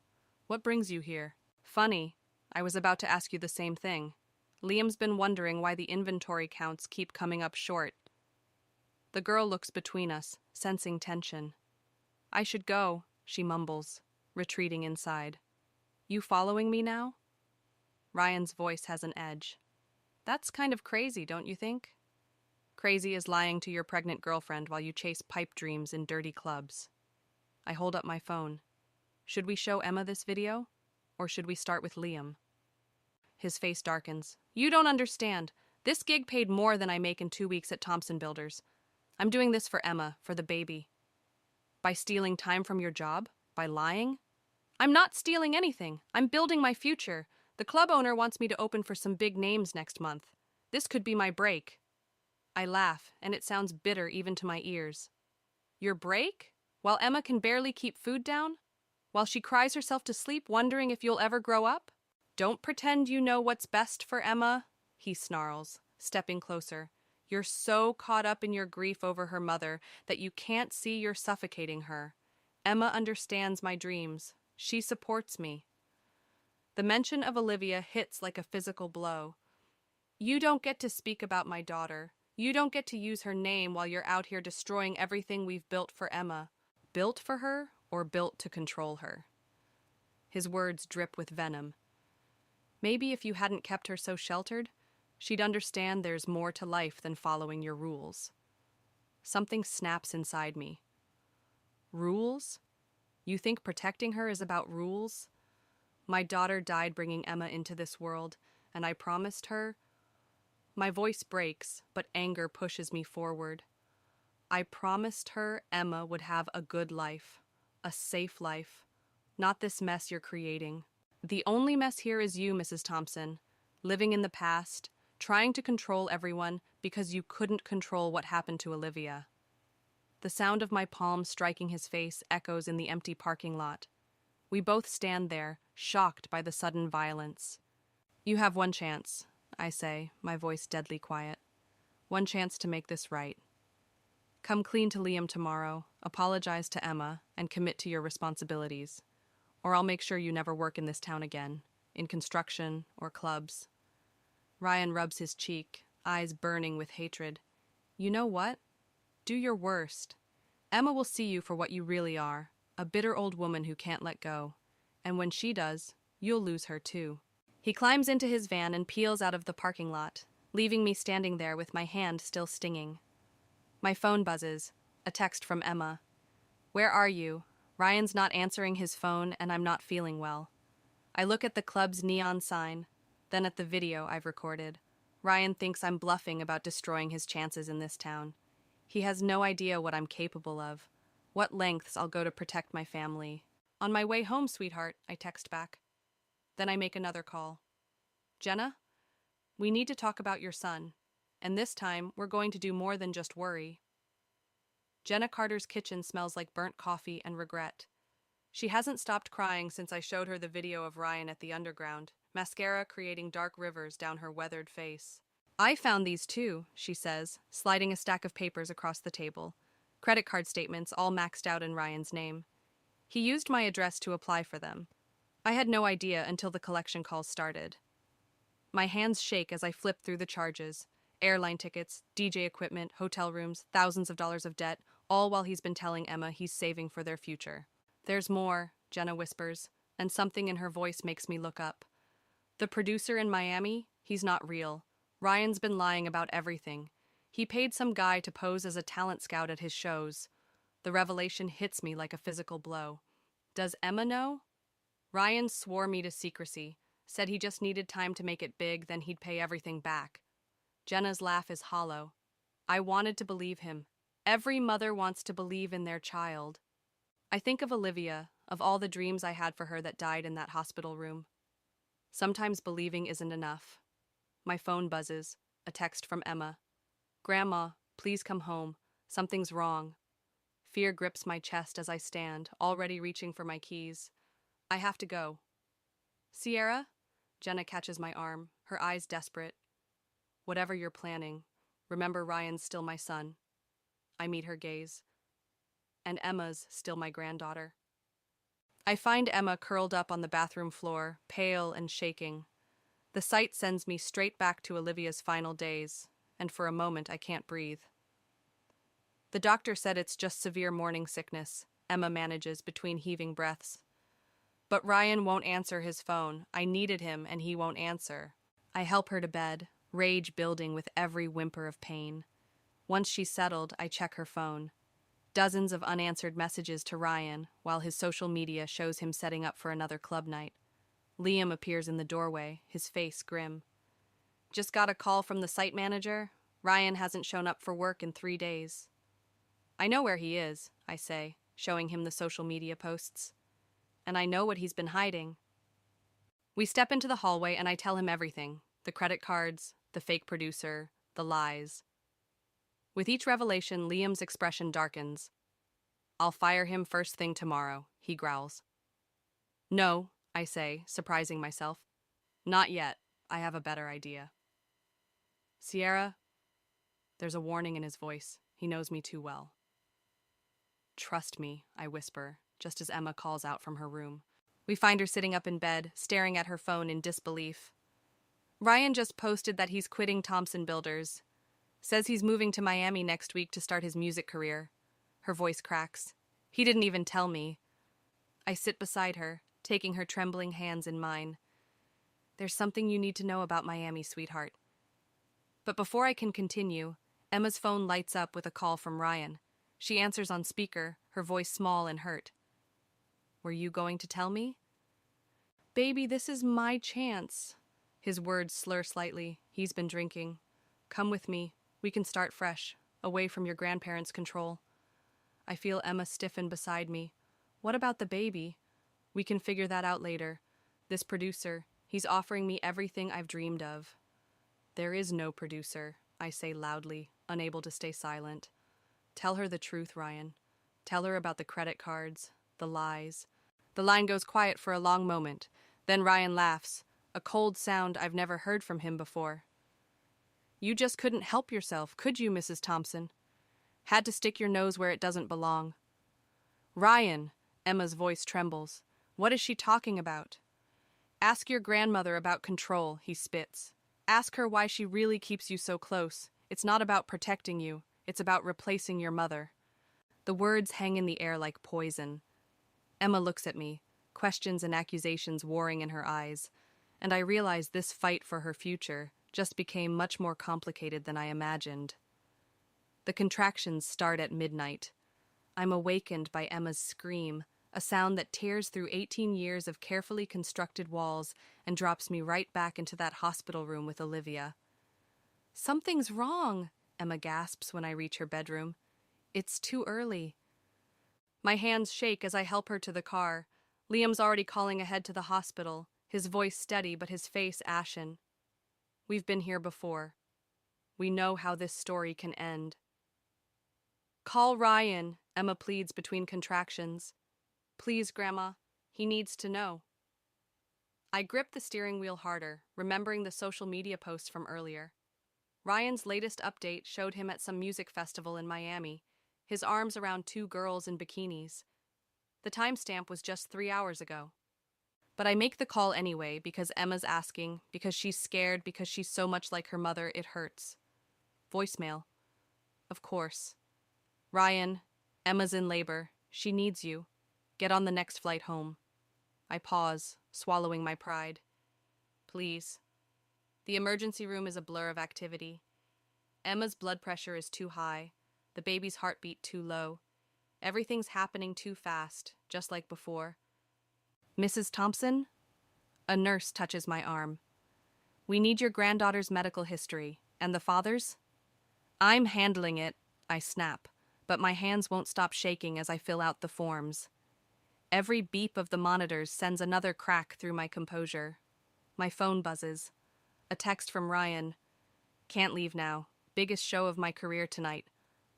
What brings you here? Funny. I was about to ask you the same thing. Liam's been wondering why the inventory counts keep coming up short. The girl looks between us, sensing tension. I should go, she mumbles, retreating inside. You following me now? Ryan's voice has an edge. That's kind of crazy, don't you think? Crazy as lying to your pregnant girlfriend while you chase pipe dreams in dirty clubs. I hold up my phone. Should we show Emma this video? Or should we start with Liam? His face darkens. You don't understand. This gig paid more than I make in 2 weeks at Thompson Builders. I'm doing this for Emma, for the baby. By stealing time from your job? By lying? I'm not stealing anything. I'm building my future. The club owner wants me to open for some big names next month. This could be my break. I laugh, and it sounds bitter even to my ears. Your break? While Emma can barely keep food down? While she cries herself to sleep wondering if you'll ever grow up? Don't pretend you know what's best for Emma, he snarls, stepping closer. You're so caught up in your grief over her mother that you can't see you're suffocating her. Emma understands my dreams. She supports me. The mention of Olivia hits like a physical blow. You don't get to speak about my daughter. You don't get to use her name while you're out here destroying everything we've built for Emma. Built for her or built to control her? His words drip with venom. Maybe if you hadn't kept her so sheltered, she'd understand there's more to life than following your rules. Something snaps inside me. Rules? You think protecting her is about rules? My daughter died bringing Emma into this world, and I promised her. My voice breaks, but anger pushes me forward. I promised her Emma would have a good life, a safe life, not this mess you're creating. The only mess here is you, Mrs. Thompson, living in the past, trying to control everyone because you couldn't control what happened to Olivia. The sound of my palm striking his face echoes in the empty parking lot. We both stand there, shocked by the sudden violence. You have one chance, I say, my voice deadly quiet. One chance to make this right. Come clean to Liam tomorrow, apologize to Emma, and commit to your responsibilities. Or I'll make sure you never work in this town again, in construction or clubs. Ryan rubs his cheek, eyes burning with hatred. You know what? Do your worst. Emma will see you for what you really are, a bitter old woman who can't let go. And when she does, you'll lose her too. He climbs into his van and peels out of the parking lot, leaving me standing there with my hand still stinging. My phone buzzes, a text from Emma. Where are you? Ryan's not answering his phone and I'm not feeling well. I look at the club's neon sign, then at the video I've recorded. Ryan thinks I'm bluffing about destroying his chances in this town. He has no idea what I'm capable of, what lengths I'll go to protect my family. On my way home, sweetheart, I text back. Then I make another call. Jenna, we need to talk about your son, and this time we're going to do more than just worry. Jenna Carter's kitchen smells like burnt coffee and regret. She hasn't stopped crying since I showed her the video of Ryan at the underground, mascara creating dark rivers down her weathered face. I found these too, she says, sliding a stack of papers across the table. Credit card statements all maxed out in Ryan's name. He used my address to apply for them. I had no idea until the collection calls started. My hands shake as I flip through the charges. Airline tickets, DJ equipment, hotel rooms, thousands of dollars of debt, all while he's been telling Emma he's saving for their future. There's more, Jenna whispers, and something in her voice makes me look up. The producer in Miami, he's not real. Ryan's been lying about everything. He paid some guy to pose as a talent scout at his shows. The revelation hits me like a physical blow. Does Emma know? Ryan swore me to secrecy, said he just needed time to make it big, then he'd pay everything back. Jenna's laugh is hollow. I wanted to believe him. Every mother wants to believe in their child. I think of Olivia, of all the dreams I had for her that died in that hospital room. Sometimes believing isn't enough. My phone buzzes, a text from Emma. Grandma, please come home. Something's wrong. Fear grips my chest as I stand, already reaching for my keys. I have to go. Sierra? Jenna catches my arm, her eyes desperate. Whatever you're planning, remember Ryan's still my son. I meet her gaze. And Emma's still my granddaughter. I find Emma curled up on the bathroom floor, pale and shaking. The sight sends me straight back to Olivia's final days, and for a moment I can't breathe. The doctor said it's just severe morning sickness, Emma manages between heaving breaths. But Ryan won't answer his phone. I needed him, and he won't answer. I help her to bed, rage building with every whimper of pain. Once she's settled, I check her phone. Dozens of unanswered messages to Ryan, while his social media shows him setting up for another club night. Liam appears in the doorway, his face grim. Just got a call from the site manager. Ryan hasn't shown up for work in 3 days. I know where he is, I say, showing him the social media posts. And I know what he's been hiding. We step into the hallway and I tell him everything. The credit cards, the fake producer, the lies. With each revelation, Liam's expression darkens. I'll fire him first thing tomorrow, he growls. No, I say, surprising myself. Not yet. I have a better idea. Sierra? There's a warning in his voice. He knows me too well. Trust me, I whisper, just as Emma calls out from her room. We find her sitting up in bed, staring at her phone in disbelief. Ryan just posted that he's quitting Thompson Builders. Says he's moving to Miami next week to start his music career. Her voice cracks. He didn't even tell me. I sit beside her, taking her trembling hands in mine. There's something you need to know about Miami, sweetheart. But before I can continue, Emma's phone lights up with a call from Ryan. She answers on speaker, her voice small and hurt. Were you going to tell me? Baby, this is my chance. His words slur slightly. He's been drinking. Come with me. We can start fresh, away from your grandparents' control. I feel Emma stiffen beside me. What about the baby? We can figure that out later. This producer, he's offering me everything I've dreamed of. There is no producer, I say loudly, unable to stay silent. Tell her the truth, Ryan. Tell her about the credit cards, the lies. The line goes quiet for a long moment. Then Ryan laughs, a cold sound I've never heard from him before. You just couldn't help yourself, could you, Mrs. Thompson? Had to stick your nose where it doesn't belong. Ryan, Emma's voice trembles. What is she talking about? Ask your grandmother about control, he spits. Ask her why she really keeps you so close. It's not about protecting you, it's about replacing your mother. The words hang in the air like poison. Emma looks at me, questions and accusations warring in her eyes, and I realize this fight for her future just became much more complicated than I imagined. The contractions start at midnight. I'm awakened by Emma's scream, a sound that tears through 18 years of carefully constructed walls and drops me right back into that hospital room with Olivia. Something's wrong, Emma gasps when I reach her bedroom. It's too early. My hands shake as I help her to the car. Liam's already calling ahead to the hospital, his voice steady but his face ashen. We've been here before. We know how this story can end. Call Ryan, Emma pleads between contractions. Please, Grandma. He needs to know. I grip the steering wheel harder, remembering the social media posts from earlier. Ryan's latest update showed him at some music festival in Miami, his arms around two girls in bikinis. The timestamp was just 3 hours ago. But I make the call anyway because Emma's asking, because she's scared, because she's so much like her mother, it hurts. Voicemail. Of course. Ryan, Emma's in labor. She needs you. Get on the next flight home. I pause, swallowing my pride. Please. The emergency room is a blur of activity. Emma's blood pressure is too high, the baby's heartbeat too low. Everything's happening too fast, just like before. Mrs. Thompson? A nurse touches my arm. We need your granddaughter's medical history. And the father's? I'm handling it, I snap, but my hands won't stop shaking as I fill out the forms. Every beep of the monitors sends another crack through my composure. My phone buzzes. A text from Ryan. Can't leave now. Biggest show of my career tonight.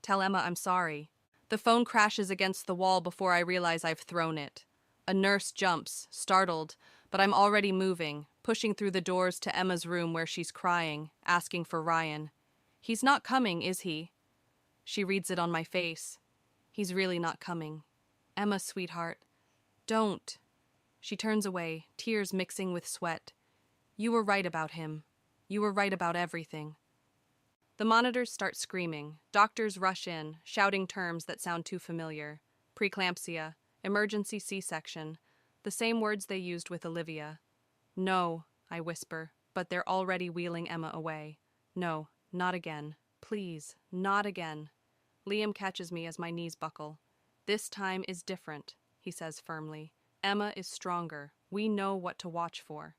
Tell Emma I'm sorry. The phone crashes against the wall before I realize I've thrown it. A nurse jumps, startled, but I'm already moving, pushing through the doors to Emma's room where she's crying, asking for Ryan. He's not coming, is he? She reads it on my face. He's really not coming. Emma, sweetheart. Don't. She turns away, tears mixing with sweat. You were right about him. You were right about everything. The monitors start screaming. Doctors rush in, shouting terms that sound too familiar. Preeclampsia, emergency C-section, the same words they used with Olivia. No, I whisper, but they're already wheeling Emma away. No, not again. Please, not again. Liam catches me as my knees buckle. This time is different, he says firmly. Emma is stronger. We know what to watch for.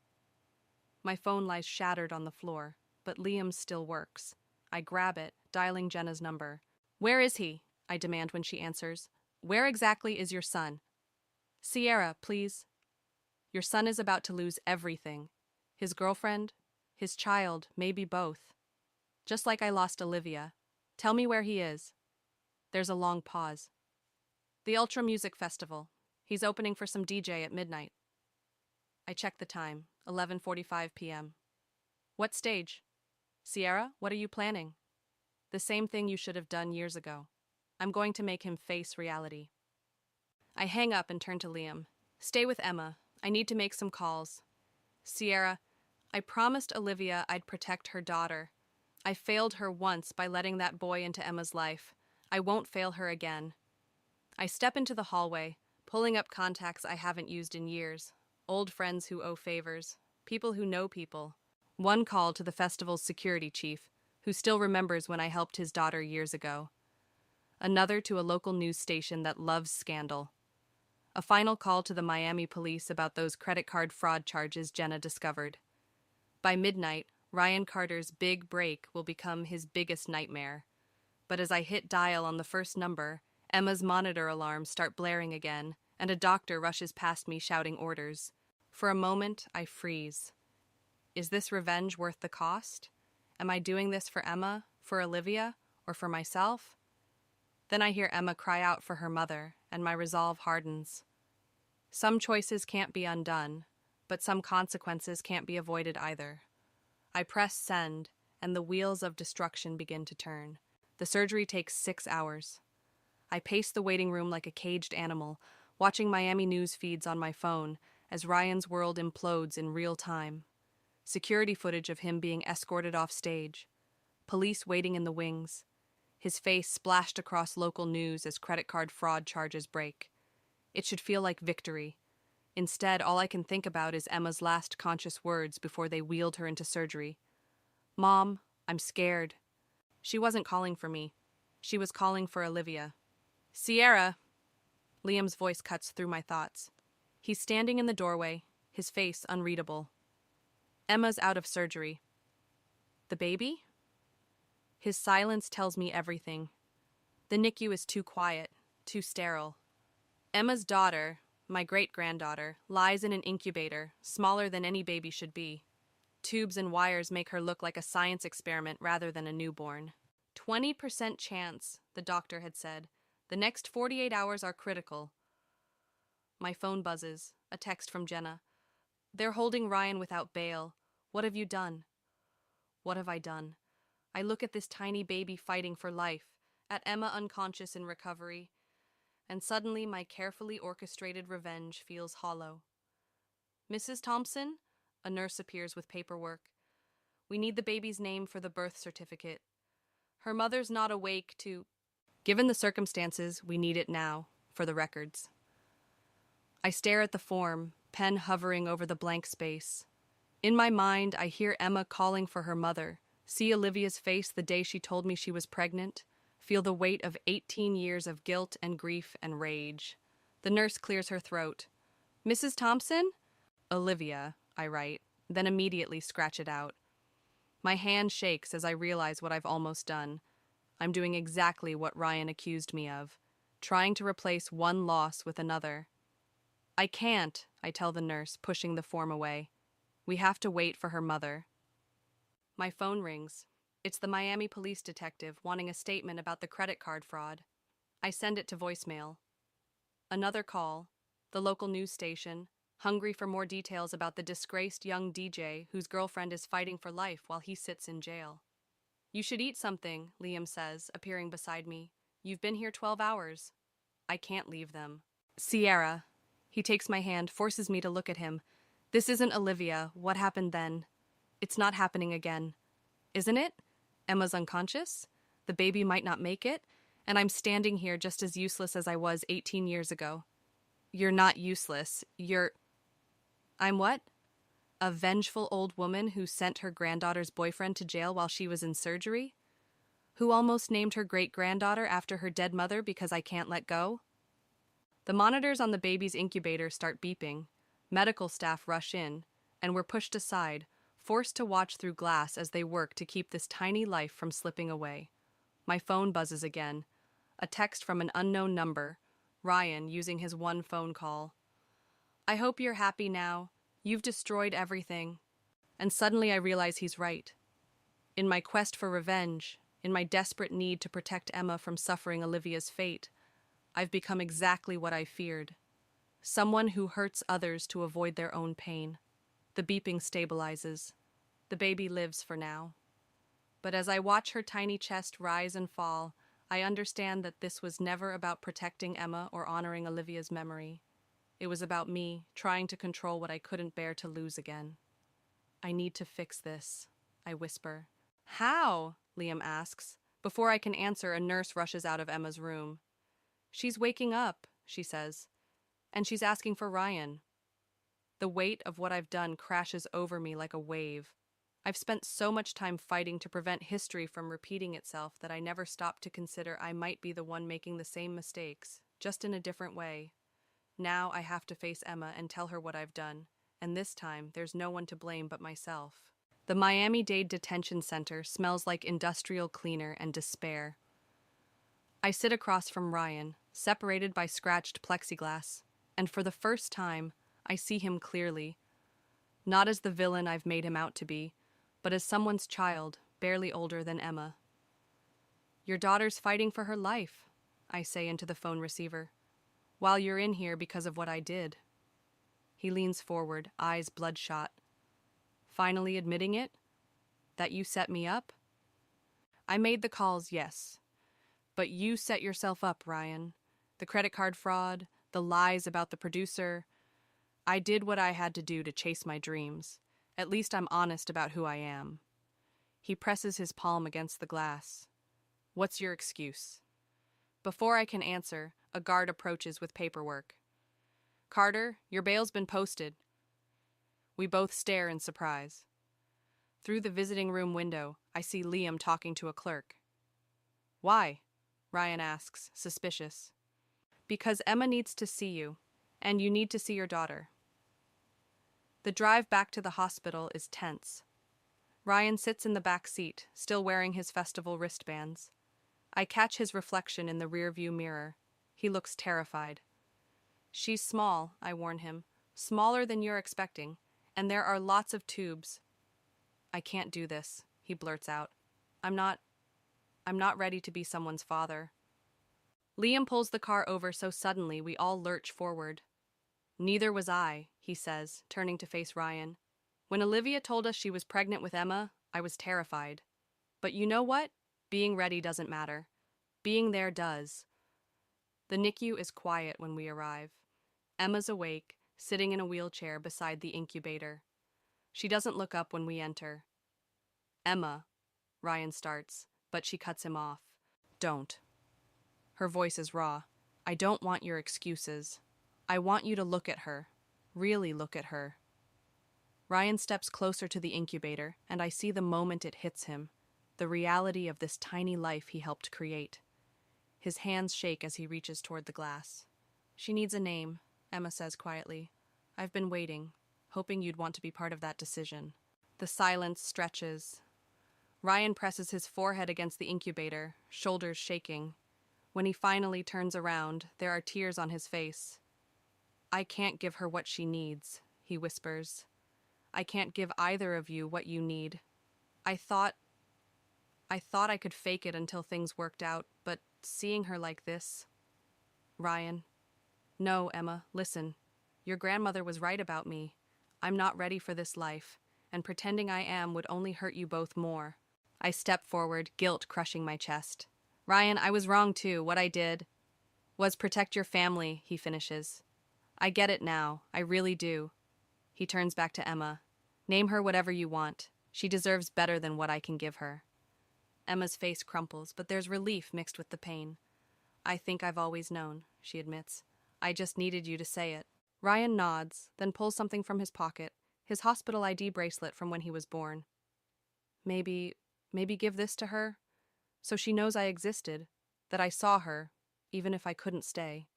My phone lies shattered on the floor, but Liam's still works. I grab it, dialing Jenna's number. Where is he? I demand when she answers. Where exactly is your son? Sierra, please. Your son is about to lose everything. His girlfriend, his child, maybe both. Just like I lost Olivia. Tell me where he is. There's a long pause. The Ultra Music Festival. He's opening for some DJ at midnight. I check the time, 11:45 p.m. What stage? Sierra, what are you planning? The same thing you should have done years ago. I'm going to make him face reality. I hang up and turn to Liam. Stay with Emma. I need to make some calls. Sierra, I promised Olivia I'd protect her daughter. I failed her once by letting that boy into Emma's life. I won't fail her again. I step into the hallway, pulling up contacts I haven't used in years. Old friends who owe favors. People who know people. One call to the festival's security chief, who still remembers when I helped his daughter years ago. Another to a local news station that loves scandal. A final call to the Miami police about those credit card fraud charges Jenna discovered. By midnight, Ryan Carter's big break will become his biggest nightmare. But as I hit dial on the first number, Emma's monitor alarms start blaring again, and a doctor rushes past me shouting orders. For a moment, I freeze. Is this revenge worth the cost? Am I doing this for Emma, for Olivia, or for myself? Then I hear Emma cry out for her mother, and my resolve hardens. Some choices can't be undone, but some consequences can't be avoided either. I press send, and the wheels of destruction begin to turn. The surgery takes 6 hours. I pace the waiting room like a caged animal, watching Miami news feeds on my phone as Ryan's world implodes in real time. Security footage of him being escorted off stage. Police waiting in the wings. His face splashed across local news as credit card fraud charges break. It should feel like victory. Instead, all I can think about is Emma's last conscious words before they wheeled her into surgery. "Mom, I'm scared." She wasn't calling for me. She was calling for Olivia. "Sierra!" Liam's voice cuts through my thoughts. He's standing in the doorway, his face unreadable. Emma's out of surgery. The baby? His silence tells me everything. The NICU is too quiet, too sterile. Emma's daughter, my great-granddaughter, lies in an incubator, smaller than any baby should be. Tubes and wires make her look like a science experiment rather than a newborn. 20% chance, the doctor had said. The next 48 hours are critical. My phone buzzes, a text from Jenna. "They're holding Ryan without bail. What have you done?" What have I done? I look at this tiny baby fighting for life, at Emma unconscious in recovery, and suddenly my carefully orchestrated revenge feels hollow. "Mrs. Thompson?" A nurse appears with paperwork. "We need the baby's name for the birth certificate. Her mother's not awake to—" Given the circumstances, we need it now, for the records. I stare at the form, pen hovering over the blank space. In my mind, I hear Emma calling for her mother, see Olivia's face the day she told me she was pregnant, feel the weight of 18 years of guilt and grief and rage. The nurse clears her throat. "Mrs. Thompson?" "Olivia," I write, then immediately scratch it out. My hand shakes as I realize what I've almost done. I'm doing exactly what Ryan accused me of, trying to replace one loss with another. "I can't," I tell the nurse, pushing the form away. "We have to wait for her mother." My phone rings. It's the Miami police detective wanting a statement about the credit card fraud. I send it to voicemail. Another call. The local news station, hungry for more details about the disgraced young DJ whose girlfriend is fighting for life while he sits in jail. "You should eat something," Liam says, appearing beside me. "You've been here 12 hours. I can't leave them." "Sierra." He takes my hand, forces me to look at him. "This isn't Olivia. What happened then? It's not happening again. Isn't it? Emma's unconscious? The baby might not make it? And I'm standing here just as useless as I was 18 years ago." "You're not useless. I'm what? A vengeful old woman who sent her granddaughter's boyfriend to jail while she was in surgery? Who almost named her great-granddaughter after her dead mother because I can't let go?" The monitors on the baby's incubator start beeping. Medical staff rush in, and we're pushed aside, forced to watch through glass as they work to keep this tiny life from slipping away. My phone buzzes again. A text from an unknown number, Ryan using his one phone call. "I hope you're happy now. You've destroyed everything." And suddenly I realize he's right. In my quest for revenge, in my desperate need to protect Emma from suffering Olivia's fate, I've become exactly what I feared. Someone who hurts others to avoid their own pain. The beeping stabilizes. The baby lives for now. But as I watch her tiny chest rise and fall, I understand that this was never about protecting Emma or honoring Olivia's memory. It was about me, trying to control what I couldn't bear to lose again. "I need to fix this," I whisper. "How?" Liam asks. Before I can answer, a nurse rushes out of Emma's room. "She's waking up," she says, "and she's asking for Ryan." The weight of what I've done crashes over me like a wave. I've spent so much time fighting to prevent history from repeating itself that I never stopped to consider I might be the one making the same mistakes, just in a different way. Now I have to face Emma and tell her what I've done, and this time there's no one to blame but myself. The Miami-Dade Detention Center smells like industrial cleaner and despair. I sit across from Ryan, separated by scratched plexiglass, and for the first time, I see him clearly. Not as the villain I've made him out to be, but as someone's child, barely older than Emma. Your daughter's fighting for her life, I say into the phone receiver, while you're in here because of what I did. He leans forward, eyes bloodshot. Finally admitting it? That you set me up? I made the calls, yes. But you set yourself up, Ryan. The credit card fraud, the lies about the producer. I did what I had to do to chase my dreams. At least I'm honest about who I am. He presses his palm against the glass. What's your excuse? Before I can answer, a guard approaches with paperwork. Carter, your bail's been posted. We both stare in surprise. Through the visiting room window, I see Liam talking to a clerk. Why? Ryan asks, suspicious. Because Emma needs to see you, and you need to see your daughter. The drive back to the hospital is tense. Ryan sits in the back seat, still wearing his festival wristbands. I catch his reflection in the rearview mirror. He looks terrified. She's small, I warn him, smaller than you're expecting, and there are lots of tubes. I can't do this, he blurts out. I'm not ready to be someone's father. Liam pulls the car over so suddenly we all lurch forward. Neither was I, he says, turning to face Ryan. When Olivia told us she was pregnant with Emma, I was terrified. But you know what? Being ready doesn't matter. Being there does. The NICU is quiet when we arrive. Emma's awake, sitting in a wheelchair beside the incubator. She doesn't look up when we enter. Emma, Ryan starts, but she cuts him off. Don't. Her voice is raw. I don't want your excuses. I want you to look at her. Really look at her. Ryan steps closer to the incubator, and I see the moment it hits him, the reality of this tiny life he helped create. His hands shake as he reaches toward the glass. She needs a name, Emma says quietly. I've been waiting, hoping you'd want to be part of that decision. The silence stretches. Ryan presses his forehead against the incubator, shoulders shaking. When he finally turns around, there are tears on his face. I can't give her what she needs, he whispers. I can't give either of you what you need. I thought I could fake it until things worked out, but seeing her like this... Ryan. No, Emma, listen. Your grandmother was right about me. I'm not ready for this life, and pretending I am would only hurt you both more. I step forward, guilt crushing my chest. Ryan, I was wrong too. What I did was protect your family, he finishes. I get it now. I really do. He turns back to Emma. Name her whatever you want. She deserves better than what I can give her. Emma's face crumples, but there's relief mixed with the pain. I think I've always known, she admits. I just needed you to say it. Ryan nods, then pulls something from his pocket, his hospital ID bracelet from when he was born. Maybe give this to her? So she knows I existed, that I saw her, even if I couldn't stay.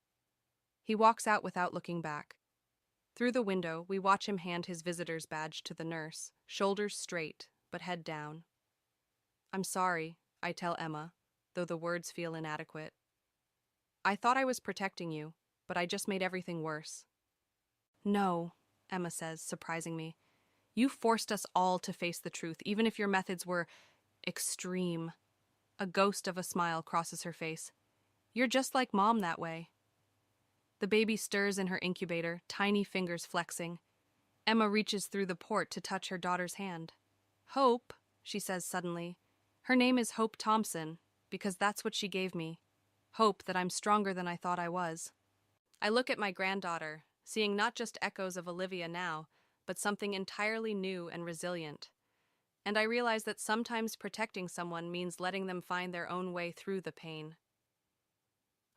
He walks out without looking back. Through the window, we watch him hand his visitor's badge to the nurse, shoulders straight, but head down. I'm sorry, I tell Emma, though the words feel inadequate. I thought I was protecting you, but I just made everything worse. No, Emma says, surprising me. You forced us all to face the truth, even if your methods were extreme. A ghost of a smile crosses her face. You're just like Mom that way. The baby stirs in her incubator, tiny fingers flexing. Emma reaches through the port to touch her daughter's hand. Hope, she says suddenly. Her name is Hope Thompson, because that's what she gave me. Hope that I'm stronger than I thought I was. I look at my granddaughter, seeing not just echoes of Olivia now, but something entirely new and resilient. And I realize that sometimes protecting someone means letting them find their own way through the pain.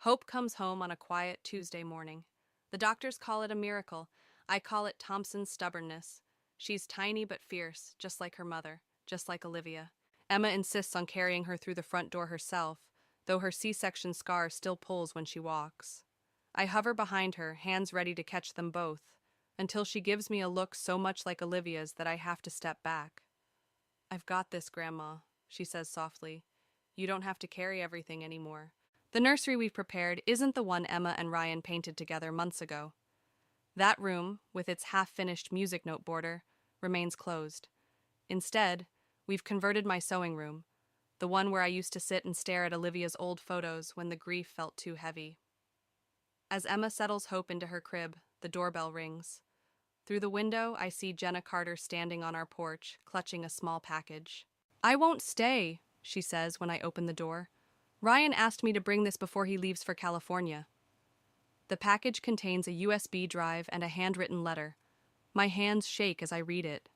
Hope comes home on a quiet Tuesday morning. The doctors call it a miracle. I call it Thompson's stubbornness. She's tiny but fierce, just like her mother, just like Olivia. Emma insists on carrying her through the front door herself, though her C-section scar still pulls when she walks. I hover behind her, hands ready to catch them both, until she gives me a look so much like Olivia's that I have to step back. I've got this, Grandma, she says softly. You don't have to carry everything anymore. The nursery we've prepared isn't the one Emma and Ryan painted together months ago. That room, with its half-finished music note border, remains closed. Instead, We've converted my sewing room, the one where I used to sit and stare at Olivia's old photos when the grief felt too heavy. As Emma settles Hope into her crib, the doorbell rings. Through the window, I see Jenna Carter standing on our porch, clutching a small package. "I won't stay," she says when I open the door. "Ryan asked me to bring this before he leaves for California." The package contains a USB drive and a handwritten letter. My hands shake as I read it.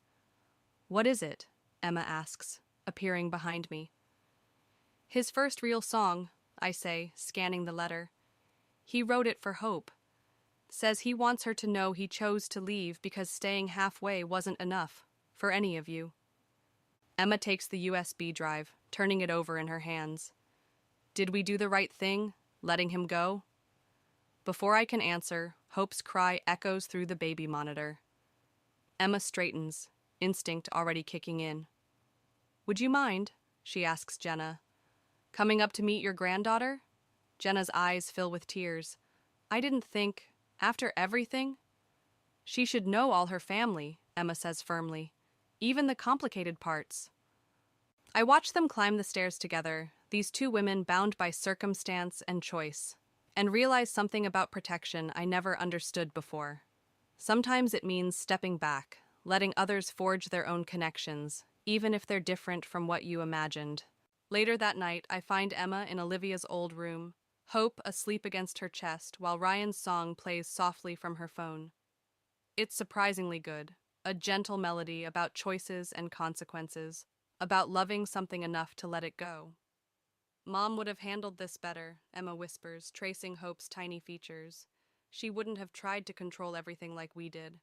"What is it?" Emma asks, appearing behind me. "His first real song," I say, scanning the letter. "He wrote it for Hope. Says he wants her to know he chose to leave because staying halfway wasn't enough, for any of you." Emma takes the USB drive, turning it over in her hands. "Did we do the right thing, letting him go?" Before I can answer, Hope's cry echoes through the baby monitor. Emma straightens, instinct already kicking in. "Would you mind," she asks Jenna, "coming up to meet your granddaughter?" Jenna's eyes fill with tears. "I didn't think, after everything—" "She should know all her family," Emma says firmly, "even the complicated parts." I watch them climb the stairs together, these two women bound by circumstance and choice, and realize something about protection I never understood before. Sometimes it means stepping back, letting others forge their own connections, even if they're different from what you imagined. Later that night, I find Emma in Olivia's old room, Hope asleep against her chest while Ryan's song plays softly from her phone. It's surprisingly good, a gentle melody about choices and consequences, about loving something enough to let it go. "Mom would have handled this better," Emma whispers, tracing Hope's tiny features. "She wouldn't have tried to control everything like we did."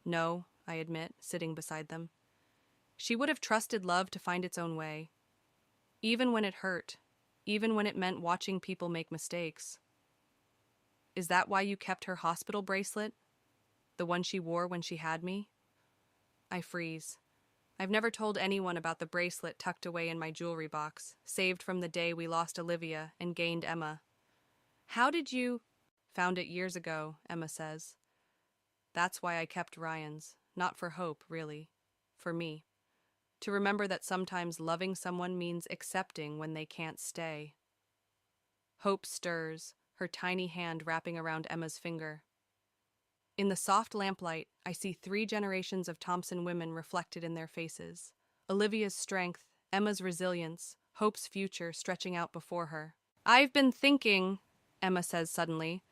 "No," I admit, sitting beside them. "She would have trusted love to find its own way. Even when it hurt, even when it meant watching people make mistakes." "Is that why you kept her hospital bracelet? The one she wore when she had me?" I freeze. I've never told anyone about the bracelet tucked away in my jewelry box, saved from the day we lost Olivia and gained Emma. "How did you—" "Found it years ago," Emma says. "That's why I kept Ryan's. Not for Hope, really. For me. To remember that sometimes loving someone means accepting when they can't stay." Hope stirs, her tiny hand wrapping around Emma's finger. In the soft lamplight, I see 3 generations of Thompson women reflected in their faces. Olivia's strength, Emma's resilience, Hope's future stretching out before her. "I've been thinking," Emma says suddenly,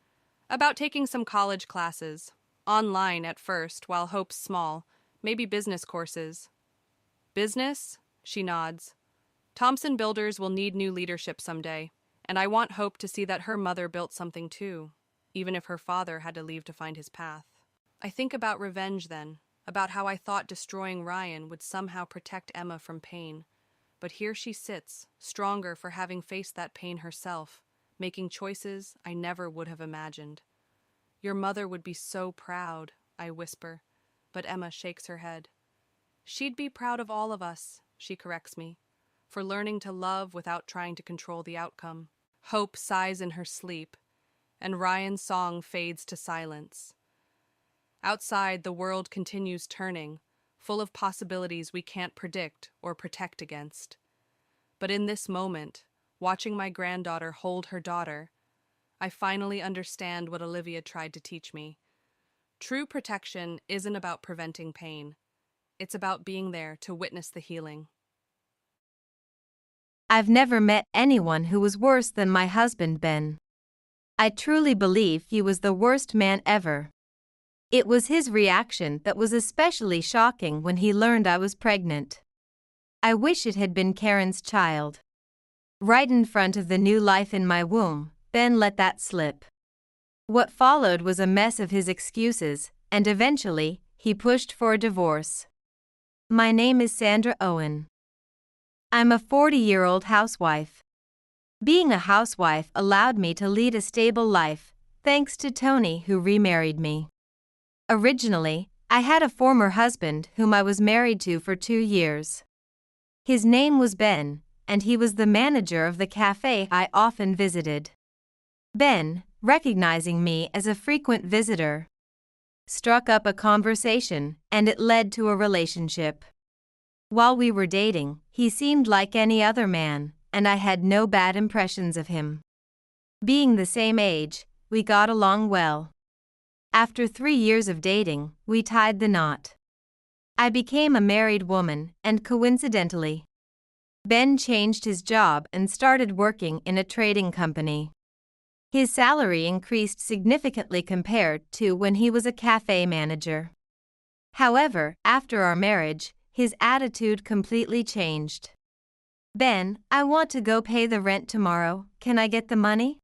"about taking some college classes. Online at first, while Hope's small. Maybe business courses." "Business?" She nods. "Thompson Builders will need new leadership someday, and I want Hope to see that her mother built something too, even if her father had to leave to find his path." I think about revenge then, about how I thought destroying Ryan would somehow protect Emma from pain. But here she sits, stronger for having faced that pain herself, making choices I never would have imagined. "Your mother would be so proud," I whisper, but Emma shakes her head. "She'd be proud of all of us," she corrects me, "for learning to love without trying to control the outcome." Hope sighs in her sleep, and Ryan's song fades to silence. Outside, the world continues turning, full of possibilities we can't predict or protect against. But in this moment, watching my granddaughter hold her daughter, I finally understand what Olivia tried to teach me. True protection isn't about preventing pain. It's about being there to witness the healing. I've never met anyone who was worse than my husband, Ben. I truly believe he was the worst man ever. It was his reaction that was especially shocking when he learned I was pregnant. I wish it had been Karen's child. Right in front of the new life in my womb, Ben let that slip. What followed was a mess of his excuses, and eventually, he pushed for a divorce. My name is Sandra Owen. I'm a 40-year-old housewife. Being a housewife allowed me to lead a stable life, thanks to Tony, who remarried me. Originally, I had a former husband whom I was married to for 2 years. His name was Ben, and he was the manager of the cafe I often visited. Ben, recognizing me as a frequent visitor, struck up a conversation, and it led to a relationship. While we were dating, he seemed like any other man, and I had no bad impressions of him. Being the same age, we got along well. After 3 years of dating, we tied the knot. I became a married woman, and coincidentally, Ben changed his job and started working in a trading company. His salary increased significantly compared to when he was a cafe manager. However, after our marriage, his attitude completely changed. "Ben, I want to go pay the rent tomorrow. Can I get the money?"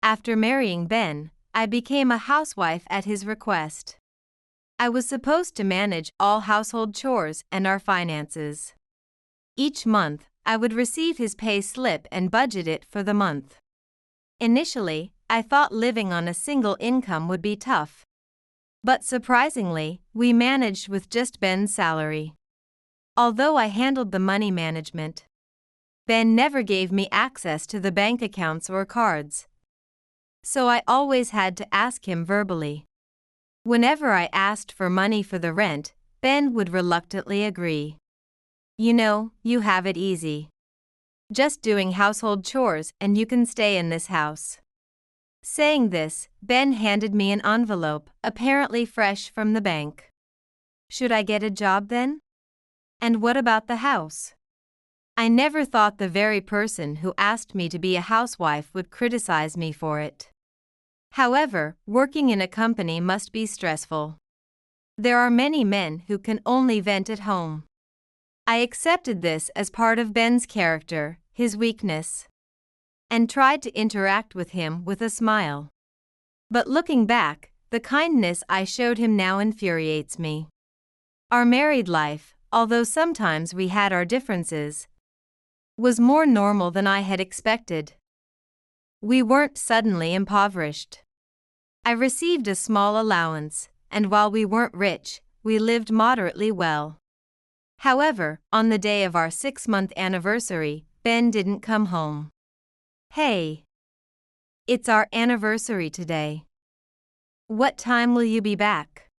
After marrying Ben, I became a housewife at his request. I was supposed to manage all household chores and our finances. Each month, I would receive his pay slip and budget it for the month. Initially, I thought living on a single income would be tough. But surprisingly, we managed with just Ben's salary. Although I handled the money management, Ben never gave me access to the bank accounts or cards. So I always had to ask him verbally. Whenever I asked for money for the rent, Ben would reluctantly agree. "You know, you have it easy. Just doing household chores and you can stay in this house." Saying this, Ben handed me an envelope, apparently fresh from the bank. Should I get a job then? And what about the house? I never thought the very person who asked me to be a housewife would criticize me for it. However, working in a company must be stressful. There are many men who can only vent at home. I accepted this as part of Ben's character, his weakness, and tried to interact with him with a smile. But looking back, the kindness I showed him now infuriates me. Our married life, although sometimes we had our differences, was more normal than I had expected. We weren't suddenly impoverished. I received a small allowance, and while we weren't rich, we lived moderately well. However, on the day of our 6-month anniversary, Ben didn't come home. "Hey, it's our anniversary today. What time will you be back?"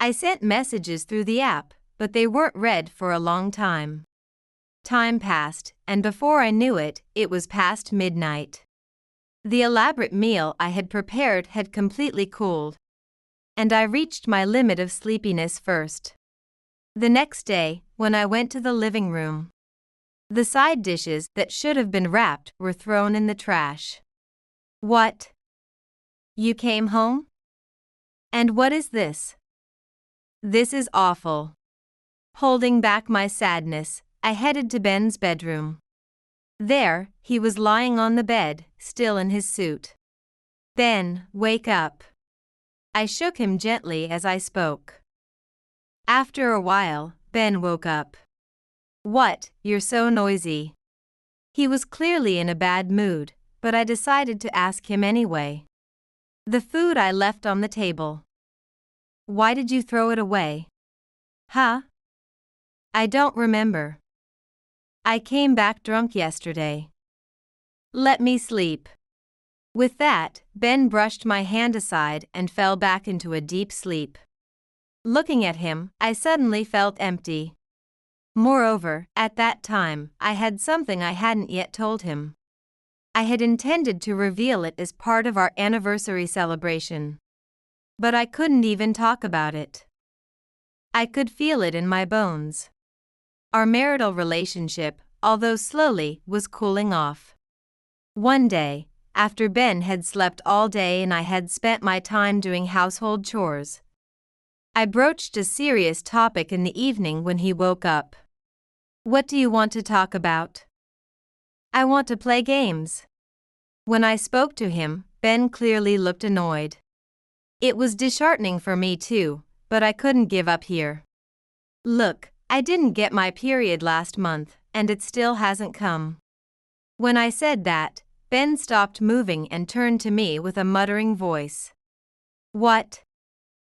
I sent messages through the app, but they weren't read for a long time. Time passed, and before I knew it, it was past midnight. The elaborate meal I had prepared had completely cooled, and I reached my limit of sleepiness first. The next day, when I went to the living room, the side dishes that should have been wrapped were thrown in the trash. "What? You came home? And what is this?" "This is awful." Holding back my sadness, I headed to Ben's bedroom. There, he was lying on the bed, still in his suit. "Ben, wake up." I shook him gently as I spoke. After a while, Ben woke up. "What, you're so noisy." He was clearly in a bad mood, but I decided to ask him anyway. "The food I left on the table. Why did you throw it away?" "Huh? I don't remember. I came back drunk yesterday. Let me sleep." With that, Ben brushed my hand aside and fell back into a deep sleep. Looking at him, I suddenly felt empty. Moreover, at that time, I had something I hadn't yet told him. I had intended to reveal it as part of our anniversary celebration. But I couldn't even talk about it. I could feel it in my bones. Our marital relationship, although slowly, was cooling off. One day, after Ben had slept all day and I had spent my time doing household chores, I broached a serious topic in the evening when he woke up. "What do you want to talk about?" "I want to play games." When I spoke to him, Ben clearly looked annoyed. It was disheartening for me too, but I couldn't give up here. "Look, I didn't get my period last month, and it still hasn't come." When I said that, Ben stopped moving and turned to me with a muttering voice. "What?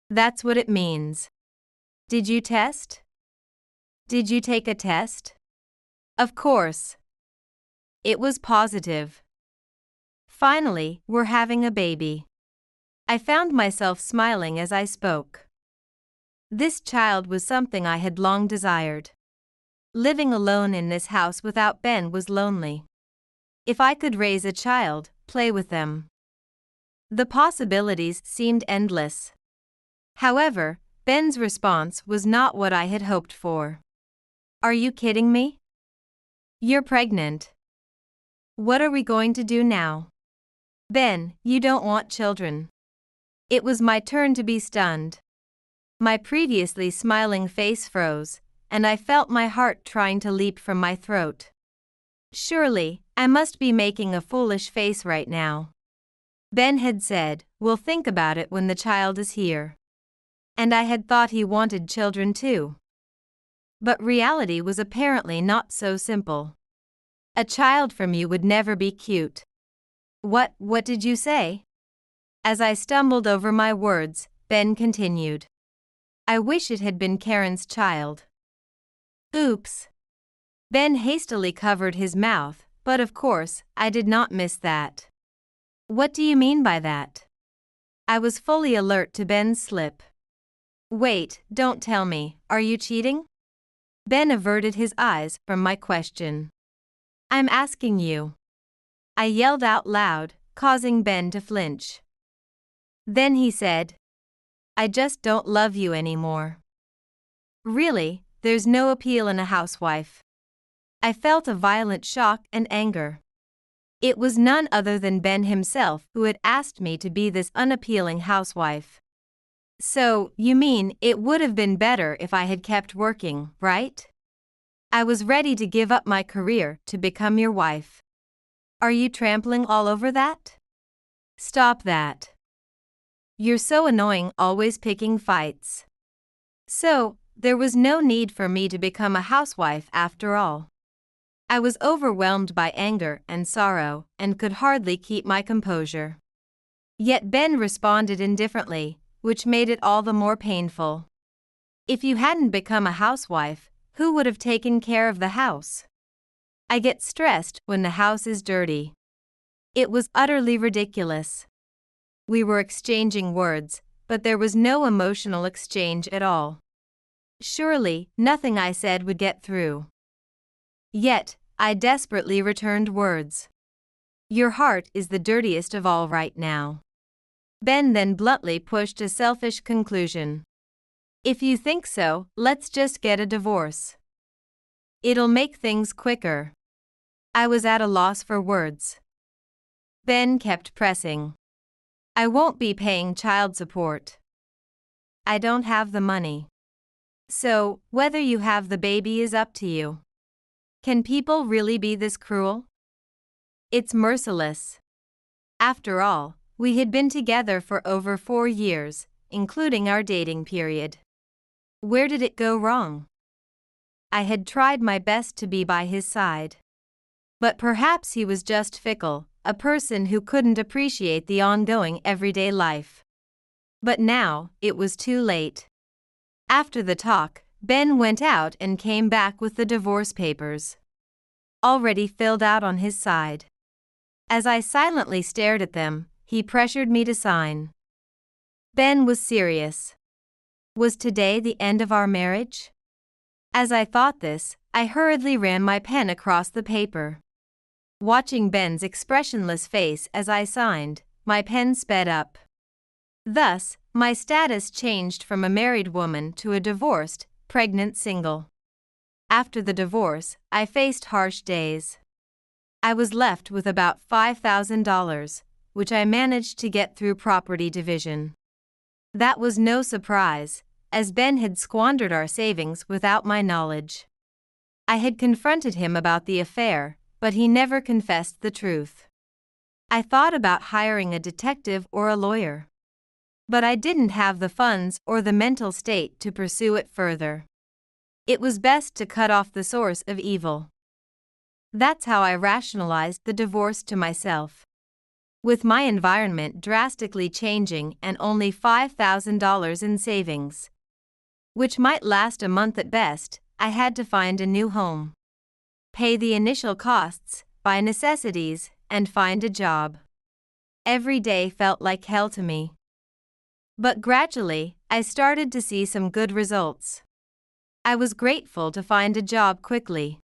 That's what it means. Did you test? Did you take a test?" "Of course. It was positive." Finally, we're having a baby. I found myself smiling as I spoke. This child was something I had long desired. Living alone in this house without Ben was lonely. If I could raise a child, play with them. The possibilities seemed endless. However, Ben's response was not what I had hoped for. Are you kidding me? You're pregnant. What are we going to do now? Ben, you don't want children. It was my turn to be stunned. My previously smiling face froze, and I felt my heart trying to leap from my throat. Surely, I must be making a foolish face right now. Ben had said, "We'll think about it when the child is here." And I had thought he wanted children too. But reality was apparently not so simple. A child from you would never be cute. What did you say? As I stumbled over my words, Ben continued. I wish it had been Karen's child. Oops. Ben hastily covered his mouth, but of course, I did not miss that. What do you mean by that? I was fully alert to Ben's slip. Wait, don't tell me, are you cheating? Ben averted his eyes from my question. I'm asking you. I yelled out loud, causing Ben to flinch. Then he said, I just don't love you anymore. Really, there's no appeal in a housewife. I felt a violent shock and anger. It was none other than Ben himself who had asked me to be this unappealing housewife. So, you mean it would have been better if I had kept working, right? I was ready to give up my career to become your wife. Are you trampling all over that? Stop that. You're so annoying, always picking fights. So, there was no need for me to become a housewife after all. I was overwhelmed by anger and sorrow and could hardly keep my composure. Yet Ben responded indifferently, which made it all the more painful. If you hadn't become a housewife, who would have taken care of the house? I get stressed when the house is dirty. It was utterly ridiculous. We were exchanging words, but there was no emotional exchange at all. Surely, nothing I said would get through. Yet, I desperately returned words. Your heart is the dirtiest of all right now. Ben then bluntly pushed a selfish conclusion. If you think so, let's just get a divorce. It'll make things quicker. I was at a loss for words. Ben kept pressing. I won't be paying child support. I don't have the money. So, whether you have the baby is up to you. Can people really be this cruel? It's merciless. After all, we had been together for over 4 years, including our dating period. Where did it go wrong? I had tried my best to be by his side. But perhaps he was just fickle, a person who couldn't appreciate the ongoing everyday life. But now, it was too late. After the talk, Ben went out and came back with the divorce papers, already filled out on his side. As I silently stared at them, he pressured me to sign. Ben was serious. Was today the end of our marriage? As I thought this, I hurriedly ran my pen across the paper. Watching Ben's expressionless face as I signed, my pen sped up. Thus, my status changed from a married woman to a divorced, pregnant single. After the divorce, I faced harsh days. I was left with about $5,000, which I managed to get through property division. That was no surprise, as Ben had squandered our savings without my knowledge. I had confronted him about the affair, but he never confessed the truth. I thought about hiring a detective or a lawyer. But I didn't have the funds or the mental state to pursue it further. It was best to cut off the source of evil. That's how I rationalized the divorce to myself. With my environment drastically changing and only $5,000 in savings, which might last a month at best, I had to find a new home, pay the initial costs, buy necessities, and find a job. Every day felt like hell to me. But gradually, I started to see some good results. I was grateful to find a job quickly.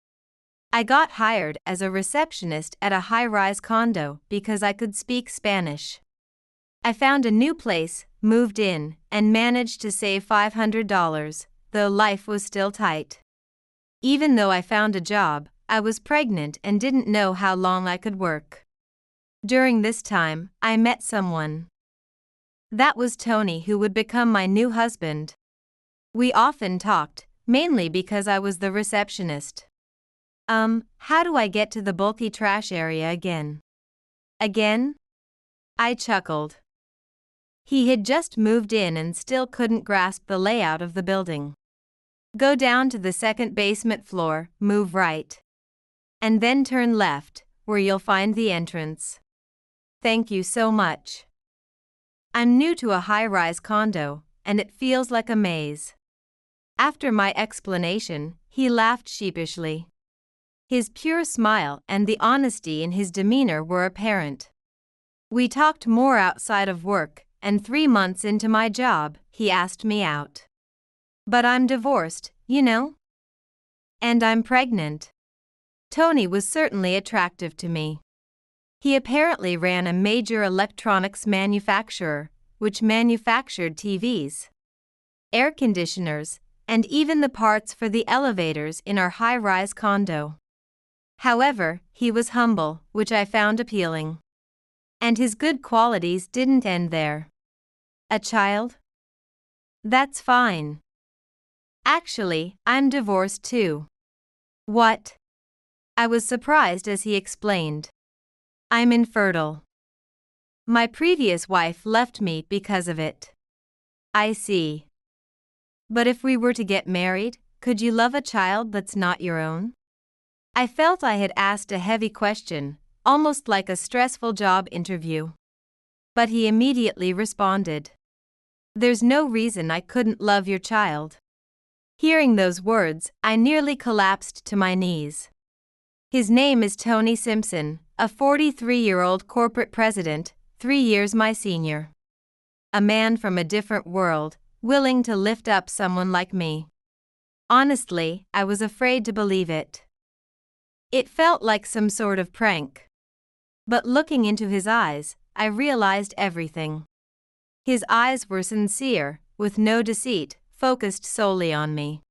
I got hired as a receptionist at a high-rise condo because I could speak Spanish. I found a new place, moved in, and managed to save $500, though life was still tight. Even though I found a job, I was pregnant and didn't know how long I could work. During this time, I met someone. That was Tony, who would become my new husband. We often talked, mainly because I was the receptionist. How do I get to the bulky trash area again? Again? I chuckled. He had just moved in and still couldn't grasp the layout of the building. Go down to the second basement floor, move right. And then turn left, where you'll find the entrance. Thank you so much. I'm new to a high-rise condo, and it feels like a maze. After my explanation, he laughed sheepishly. His pure smile and the honesty in his demeanor were apparent. We talked more outside of work, and 3 months into my job, he asked me out. But I'm divorced, you know? And I'm pregnant. Tony was certainly attractive to me. He apparently ran a major electronics manufacturer, which manufactured TVs, air conditioners, and even the parts for the elevators in our high-rise condo. However, he was humble, which I found appealing. And his good qualities didn't end there. A child? That's fine. Actually, I'm divorced too. What? I was surprised as he explained. I'm infertile. My previous wife left me because of it. I see. But if we were to get married, could you love a child that's not your own? I felt I had asked a heavy question, almost like a stressful job interview. But he immediately responded. There's no reason I couldn't love your child. Hearing those words, I nearly collapsed to my knees. His name is Tony Simpson, a 43-year-old corporate president, 3 years my senior. A man from a different world, willing to lift up someone like me. Honestly, I was afraid to believe it. It felt like some sort of prank. But looking into his eyes, I realized everything. His eyes were sincere, with no deceit, focused solely on me.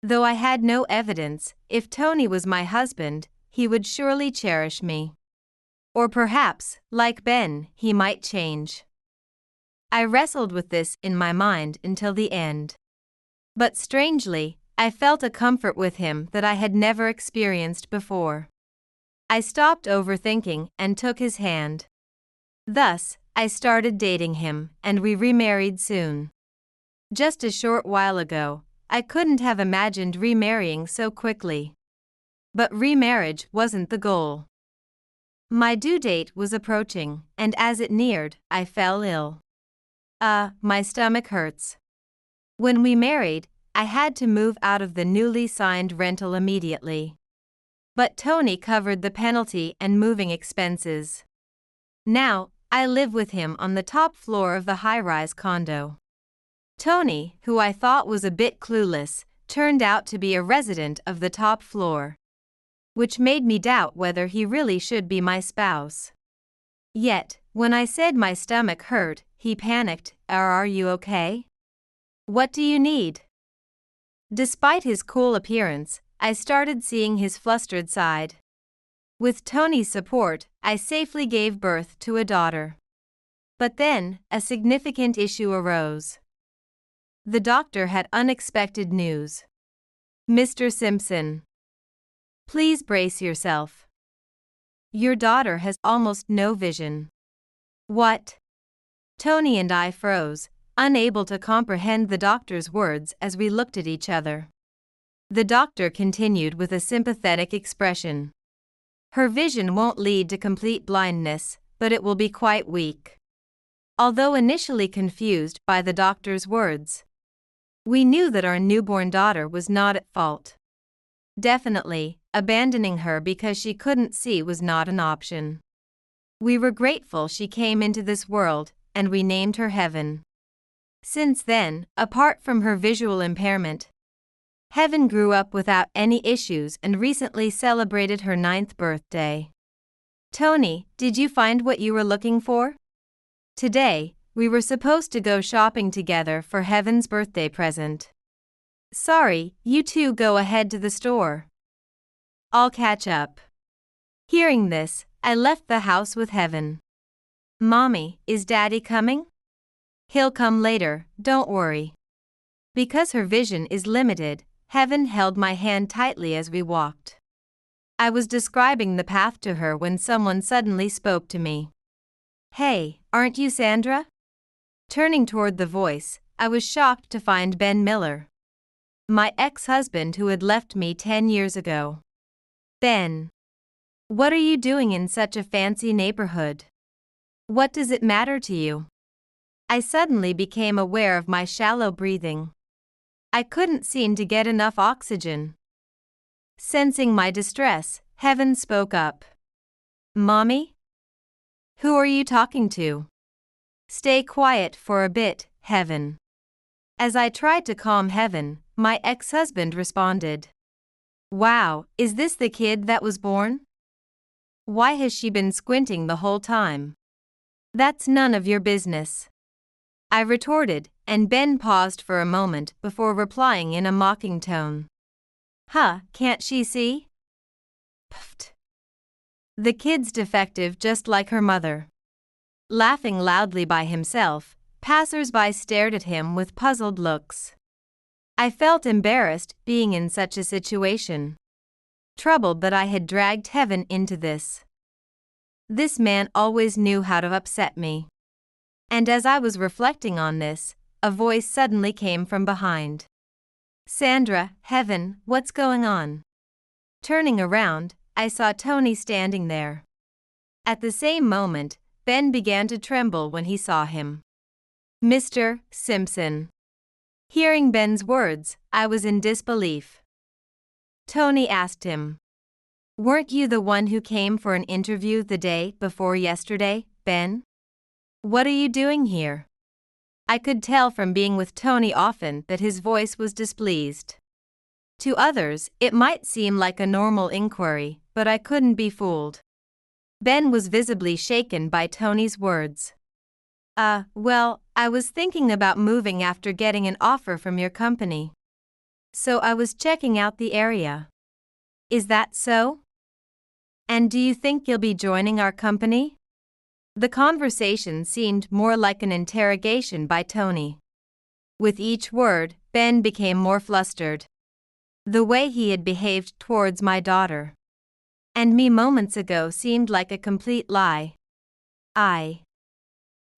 Though I had no evidence, if Tony was my husband, he would surely cherish me. Or perhaps, like Ben, he might change. I wrestled with this in my mind until the end. But strangely, I felt a comfort with him that I had never experienced before. I stopped overthinking and took his hand. Thus, I started dating him, and we remarried soon. Just a short while ago, I couldn't have imagined remarrying so quickly. But remarriage wasn't the goal. My due date was approaching, and as it neared, I fell ill. My stomach hurts. When we married, I had to move out of the newly signed rental immediately. But Tony covered the penalty and moving expenses. Now, I live with him on the top floor of the high-rise condo. Tony, who I thought was a bit clueless, turned out to be a resident of the top floor, which made me doubt whether he really should be my spouse. Yet, when I said my stomach hurt, he panicked. Are you okay? What do you need? Despite his cool appearance, I started seeing his flustered side. With Tony's support, I safely gave birth to a daughter. But then, a significant issue arose. The doctor had unexpected news. Mr. Simpson, please brace yourself. Your daughter has almost no vision. What? Tony and I froze, unable to comprehend the doctor's words as we looked at each other. The doctor continued with a sympathetic expression. Her vision won't lead to complete blindness, but it will be quite weak. Although initially confused by the doctor's words, we knew that our newborn daughter was not at fault. Definitely, abandoning her because she couldn't see was not an option. We were grateful she came into this world, and we named her Heaven. Since then, apart from her visual impairment, Heaven grew up without any issues and recently celebrated her 9th birthday. Tony, did you find what you were looking for? Today, we were supposed to go shopping together for Heaven's birthday present. Sorry, you two go ahead to the store. I'll catch up. Hearing this, I left the house with Heaven. Mommy, is Daddy coming? He'll come later, don't worry. Because her vision is limited, Heaven held my hand tightly as we walked. I was describing the path to her when someone suddenly spoke to me. Hey, aren't you Sandra? Turning toward the voice, I was shocked to find Ben Miller. My ex-husband who had left me 10 years ago. Ben. What are you doing in such a fancy neighborhood? What does it matter to you? I suddenly became aware of my shallow breathing. I couldn't seem to get enough oxygen. Sensing my distress, Heaven spoke up. Mommy? Who are you talking to? Stay quiet for a bit, Heaven. As I tried to calm Heaven, my ex-husband responded. Wow, is this the kid that was born? Why has she been squinting the whole time? That's none of your business. I retorted, and Ben paused for a moment before replying in a mocking tone. Huh, can't she see? Puffed. The kid's defective just like her mother. Laughing loudly by himself, passers-by stared at him with puzzled looks. I felt embarrassed being in such a situation. Troubled that I had dragged Heaven into this. This man always knew how to upset me. And as I was reflecting on this, a voice suddenly came from behind. Sandra, Heaven, what's going on? Turning around, I saw Tony standing there. At the same moment, Ben began to tremble when he saw him. Mr. Simpson. Hearing Ben's words, I was in disbelief. Tony asked him. Weren't you the one who came for an interview the day before yesterday, Ben? What are you doing here? I could tell from being with Tony often that his voice was displeased. To others, it might seem like a normal inquiry, but I couldn't be fooled. Ben was visibly shaken by Tony's words. Well, I was thinking about moving after getting an offer from your company. So I was checking out the area. Is that so? And do you think you'll be joining our company? The conversation seemed more like an interrogation by Tony. With each word, Ben became more flustered. The way he had behaved towards my daughter and me moments ago seemed like a complete lie. I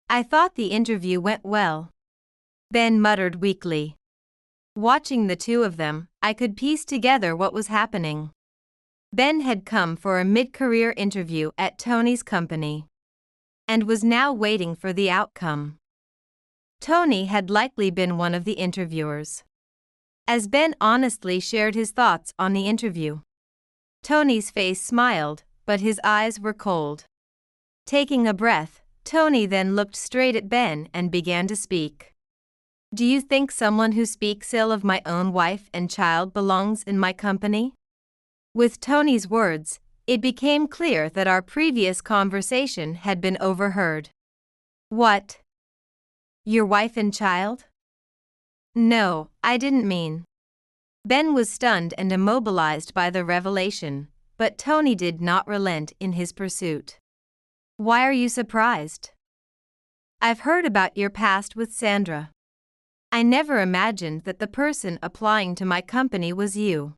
thought the interview went well. Ben muttered weakly. Watching the two of them, I could piece together what was happening. Ben had come for a mid-career interview at Tony's company and was now waiting for the outcome. Tony had likely been one of the interviewers. As Ben honestly shared his thoughts on the interview, Tony's face smiled, but his eyes were cold. Taking a breath, Tony then looked straight at Ben and began to speak. Do you think someone who speaks ill of my own wife and child belongs in my company? With Tony's words, it became clear that our previous conversation had been overheard. What? Your wife and child? No, I didn't mean. Ben was stunned and immobilized by the revelation, but Tony did not relent in his pursuit. Why are you surprised? I've heard about your past with Sandra. I never imagined that the person applying to my company was you.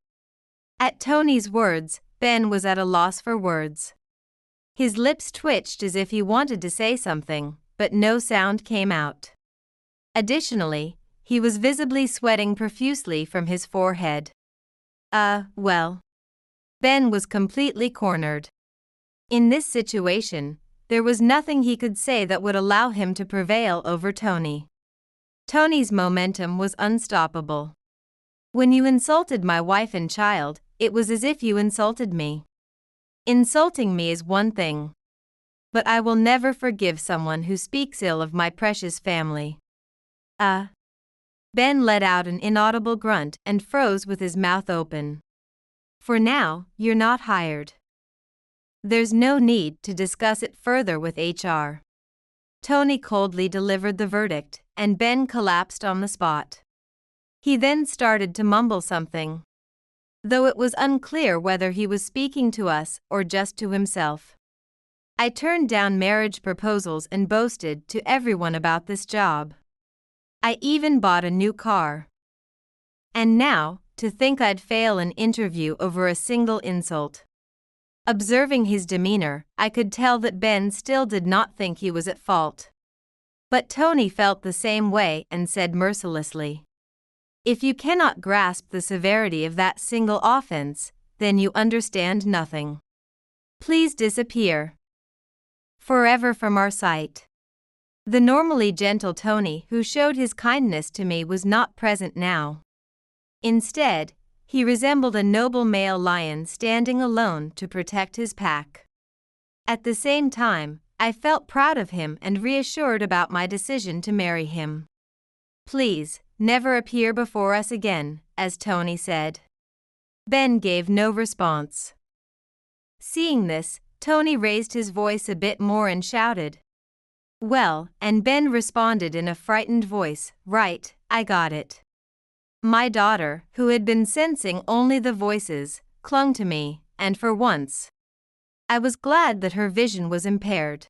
At Tony's words, Ben was at a loss for words. His lips twitched as if he wanted to say something, but no sound came out. Additionally, he was visibly sweating profusely from his forehead. Well. Ben was completely cornered. In this situation, there was nothing he could say that would allow him to prevail over Tony. Tony's momentum was unstoppable. When you insulted my wife and child, it was as if you insulted me. Insulting me is one thing. But I will never forgive someone who speaks ill of my precious family. Ben let out an inaudible grunt and froze with his mouth open. For now, you're not hired. There's no need to discuss it further with HR. Tony coldly delivered the verdict, and Ben collapsed on the spot. He then started to mumble something, though it was unclear whether he was speaking to us or just to himself. I turned down marriage proposals and boasted to everyone about this job. I even bought a new car. And now, to think I'd fail an interview over a single insult. Observing his demeanor, I could tell that Ben still did not think he was at fault. But Tony felt the same way and said mercilessly, "If you cannot grasp the severity of that single offense, then you understand nothing. Please disappear forever from our sight." The normally gentle Tony who showed his kindness to me was not present now. Instead, he resembled a noble male lion standing alone to protect his pack. At the same time, I felt proud of him and reassured about my decision to marry him. "Please, never appear before us again," as Tony said. Ben gave no response. Seeing this, Tony raised his voice a bit more and shouted, "Well," and Ben responded in a frightened voice, "Right, I got it." My daughter, who had been sensing only the voices, clung to me, and for once, I was glad that her vision was impaired.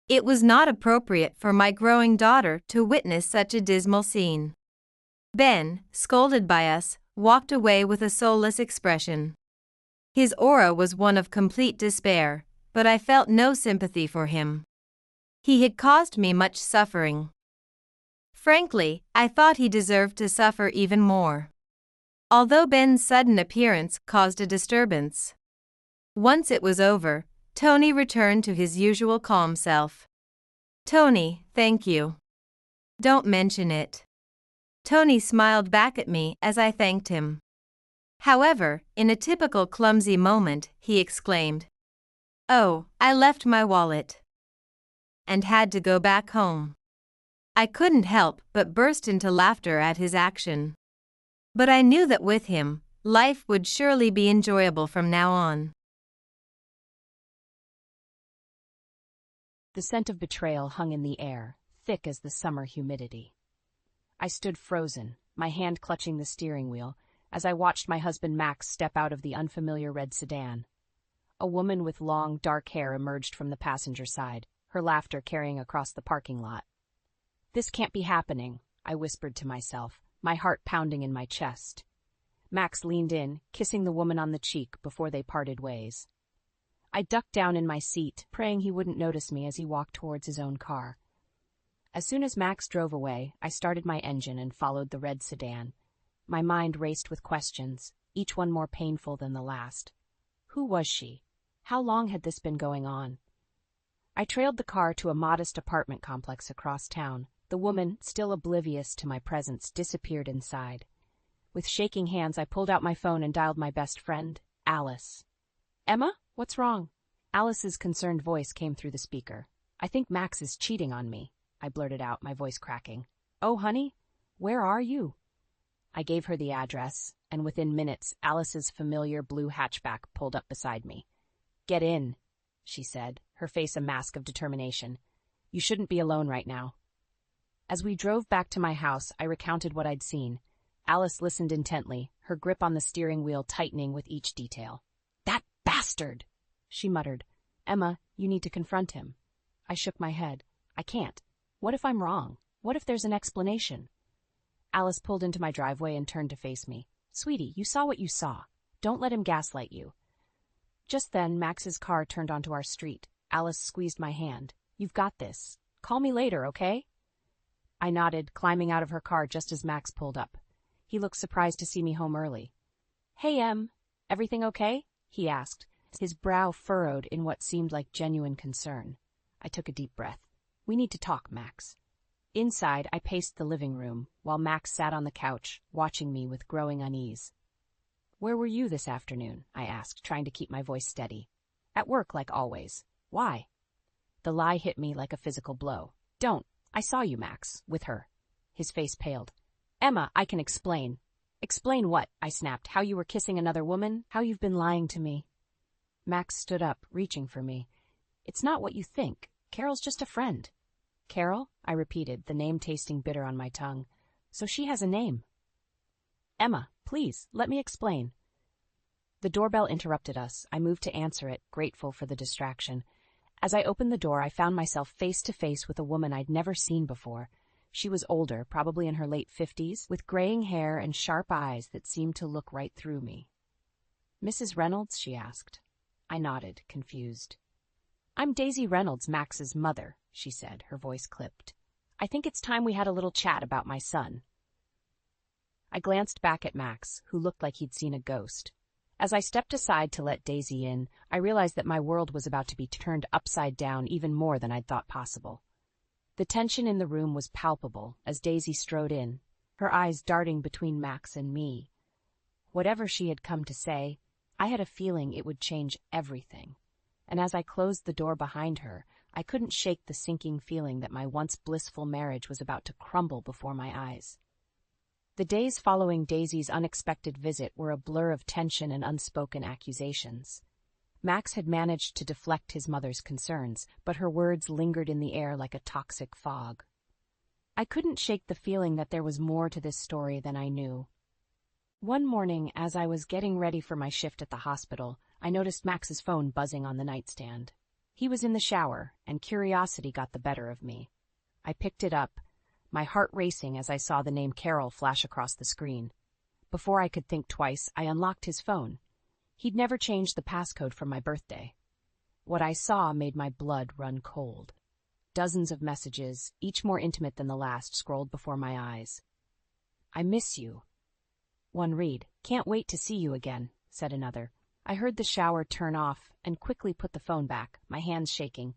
It was not appropriate for my growing daughter to witness such a dismal scene. Ben, scolded by us, walked away with a soulless expression. His aura was one of complete despair, but I felt no sympathy for him. He had caused me much suffering. Frankly, I thought he deserved to suffer even more. Although Ben's sudden appearance caused a disturbance. Once it was over, Tony returned to his usual calm self. "Tony, thank you. Don't mention it." Tony smiled back at me as I thanked him. However, in a typical clumsy moment, he exclaimed, "Oh, I left my wallet," and had to go back home. I couldn't help but burst into laughter at his action. But I knew that with him, life would surely be enjoyable from now on. The scent of betrayal hung in the air, thick as the summer humidity. I stood frozen, my hand clutching the steering wheel, as I watched my husband Max step out of the unfamiliar red sedan. A woman with long, dark hair emerged from the passenger side, her laughter carrying across the parking lot. "This can't be happening," I whispered to myself, my heart pounding in my chest. Max leaned in, kissing the woman on the cheek before they parted ways. I ducked down in my seat, praying he wouldn't notice me as he walked towards his own car. As soon as Max drove away, I started my engine and followed the red sedan. My mind raced with questions, each one more painful than the last. Who was she? How long had this been going on? I trailed the car to a modest apartment complex across town. The woman, still oblivious to my presence, disappeared inside. With shaking hands, I pulled out my phone and dialed my best friend, Alice. "Emma, what's wrong?" Alice's concerned voice came through the speaker. "I think Max is cheating on me," I blurted out, my voice cracking. "Oh, honey, where are you?" I gave her the address, and within minutes, Alice's familiar blue hatchback pulled up beside me. "Get in," she said, her face a mask of determination. "You shouldn't be alone right now." As we drove back to my house, I recounted what I'd seen. Alice listened intently, her grip on the steering wheel tightening with each detail. "That bastard!" she muttered. "Emma, you need to confront him." I shook my head. "I can't. What if I'm wrong? What if there's an explanation?" Alice pulled into my driveway and turned to face me. "Sweetie, you saw what you saw. Don't let him gaslight you." Just then, Max's car turned onto our street. Alice squeezed my hand. "You've got this. Call me later, okay?" I nodded, climbing out of her car just as Max pulled up. He looked surprised to see me home early. "Hey, Em, everything okay?" he asked, his brow furrowed in what seemed like genuine concern. I took a deep breath. "We need to talk, Max." Inside, I paced the living room, while Max sat on the couch, watching me with growing unease. "Where were you this afternoon?" I asked, trying to keep my voice steady. "At work, like always. Why?" The lie hit me like a physical blow. "Don't. I saw you, Max, with her." His face paled. Emma, I can explain. Explain what? I snapped. How you were kissing another woman? How you've been lying to me? Max stood up, reaching for me. It's not what you think. Carol's just a friend. Carol? I repeated, the name tasting bitter on my tongue. So she has a name. Emma, please, let me explain. The doorbell interrupted us. I moved to answer it, grateful for the distraction. As I opened the door, I found myself face to face with a woman I'd never seen before. She was older, probably in her late 50s, with graying hair and sharp eyes that seemed to look right through me. Mrs. Reynolds, she asked. I nodded, confused. I'm Daisy Reynolds, Max's mother, she said, her voice clipped. I think it's time we had a little chat about my son. I glanced back at Max, who looked like he'd seen a ghost. As I stepped aside to let Daisy in, I realized that my world was about to be turned upside down even more than I'd thought possible. The tension in the room was palpable as Daisy strode in, her eyes darting between Max and me. Whatever she had come to say, I had a feeling it would change everything. And as I closed the door behind her, I couldn't shake the sinking feeling that my once blissful marriage was about to crumble before my eyes. The days following Daisy's unexpected visit were a blur of tension and unspoken accusations. Max had managed to deflect his mother's concerns, but her words lingered in the air like a toxic fog. I couldn't shake the feeling that there was more to this story than I knew. One morning, as I was getting ready for my shift at the hospital, I noticed Max's phone buzzing on the nightstand. He was in the shower, and curiosity got the better of me. I picked it up, my heart racing as I saw the name Carol flash across the screen. Before I could think twice, I unlocked his phone. He'd never changed the passcode from my birthday. What I saw made my blood run cold. Dozens of messages, each more intimate than the last, scrolled before my eyes. I miss you. One read, can't wait to see you again, said another. I heard the shower turn off and quickly put the phone back, my hands shaking.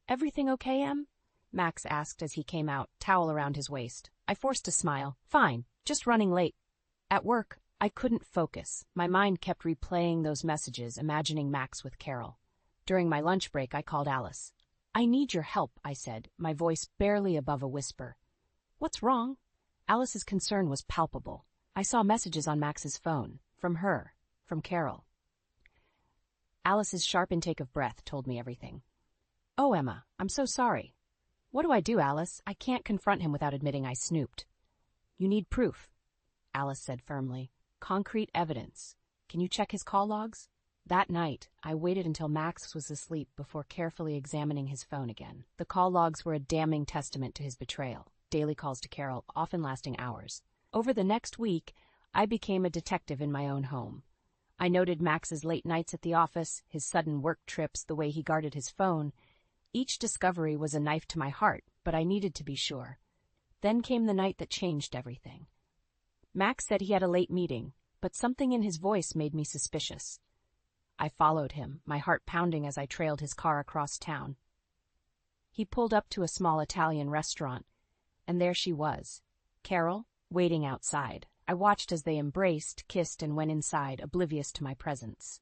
Everything okay, Em? Max asked as he came out, towel around his waist. I forced a smile. Fine, just running late. At work, I couldn't focus. My mind kept replaying those messages, imagining Max with Carol. During my lunch break, I called Alice. I need your help, I said, my voice barely above a whisper. What's wrong? Alice's concern was palpable. I saw messages on Max's phone. From her. From Carol. Alice's sharp intake of breath told me everything. Oh, Emma, I'm so sorry. What do I do, Alice? I can't confront him without admitting I snooped. You need proof, Alice said firmly. Concrete evidence. Can you check his call logs? That night, I waited until Max was asleep before carefully examining his phone again. The call logs were a damning testament to his betrayal. Daily calls to Carol, often lasting hours. Over the next week, I became a detective in my own home. I noted Max's late nights at the office, his sudden work trips, the way he guarded his phone. Each discovery was a knife to my heart, but I needed to be sure. Then came the night that changed everything. Max said he had a late meeting, but something in his voice made me suspicious. I followed him, my heart pounding as I trailed his car across town. He pulled up to a small Italian restaurant, and there she was, Carol, waiting outside. I watched as they embraced, kissed, and went inside, oblivious to my presence.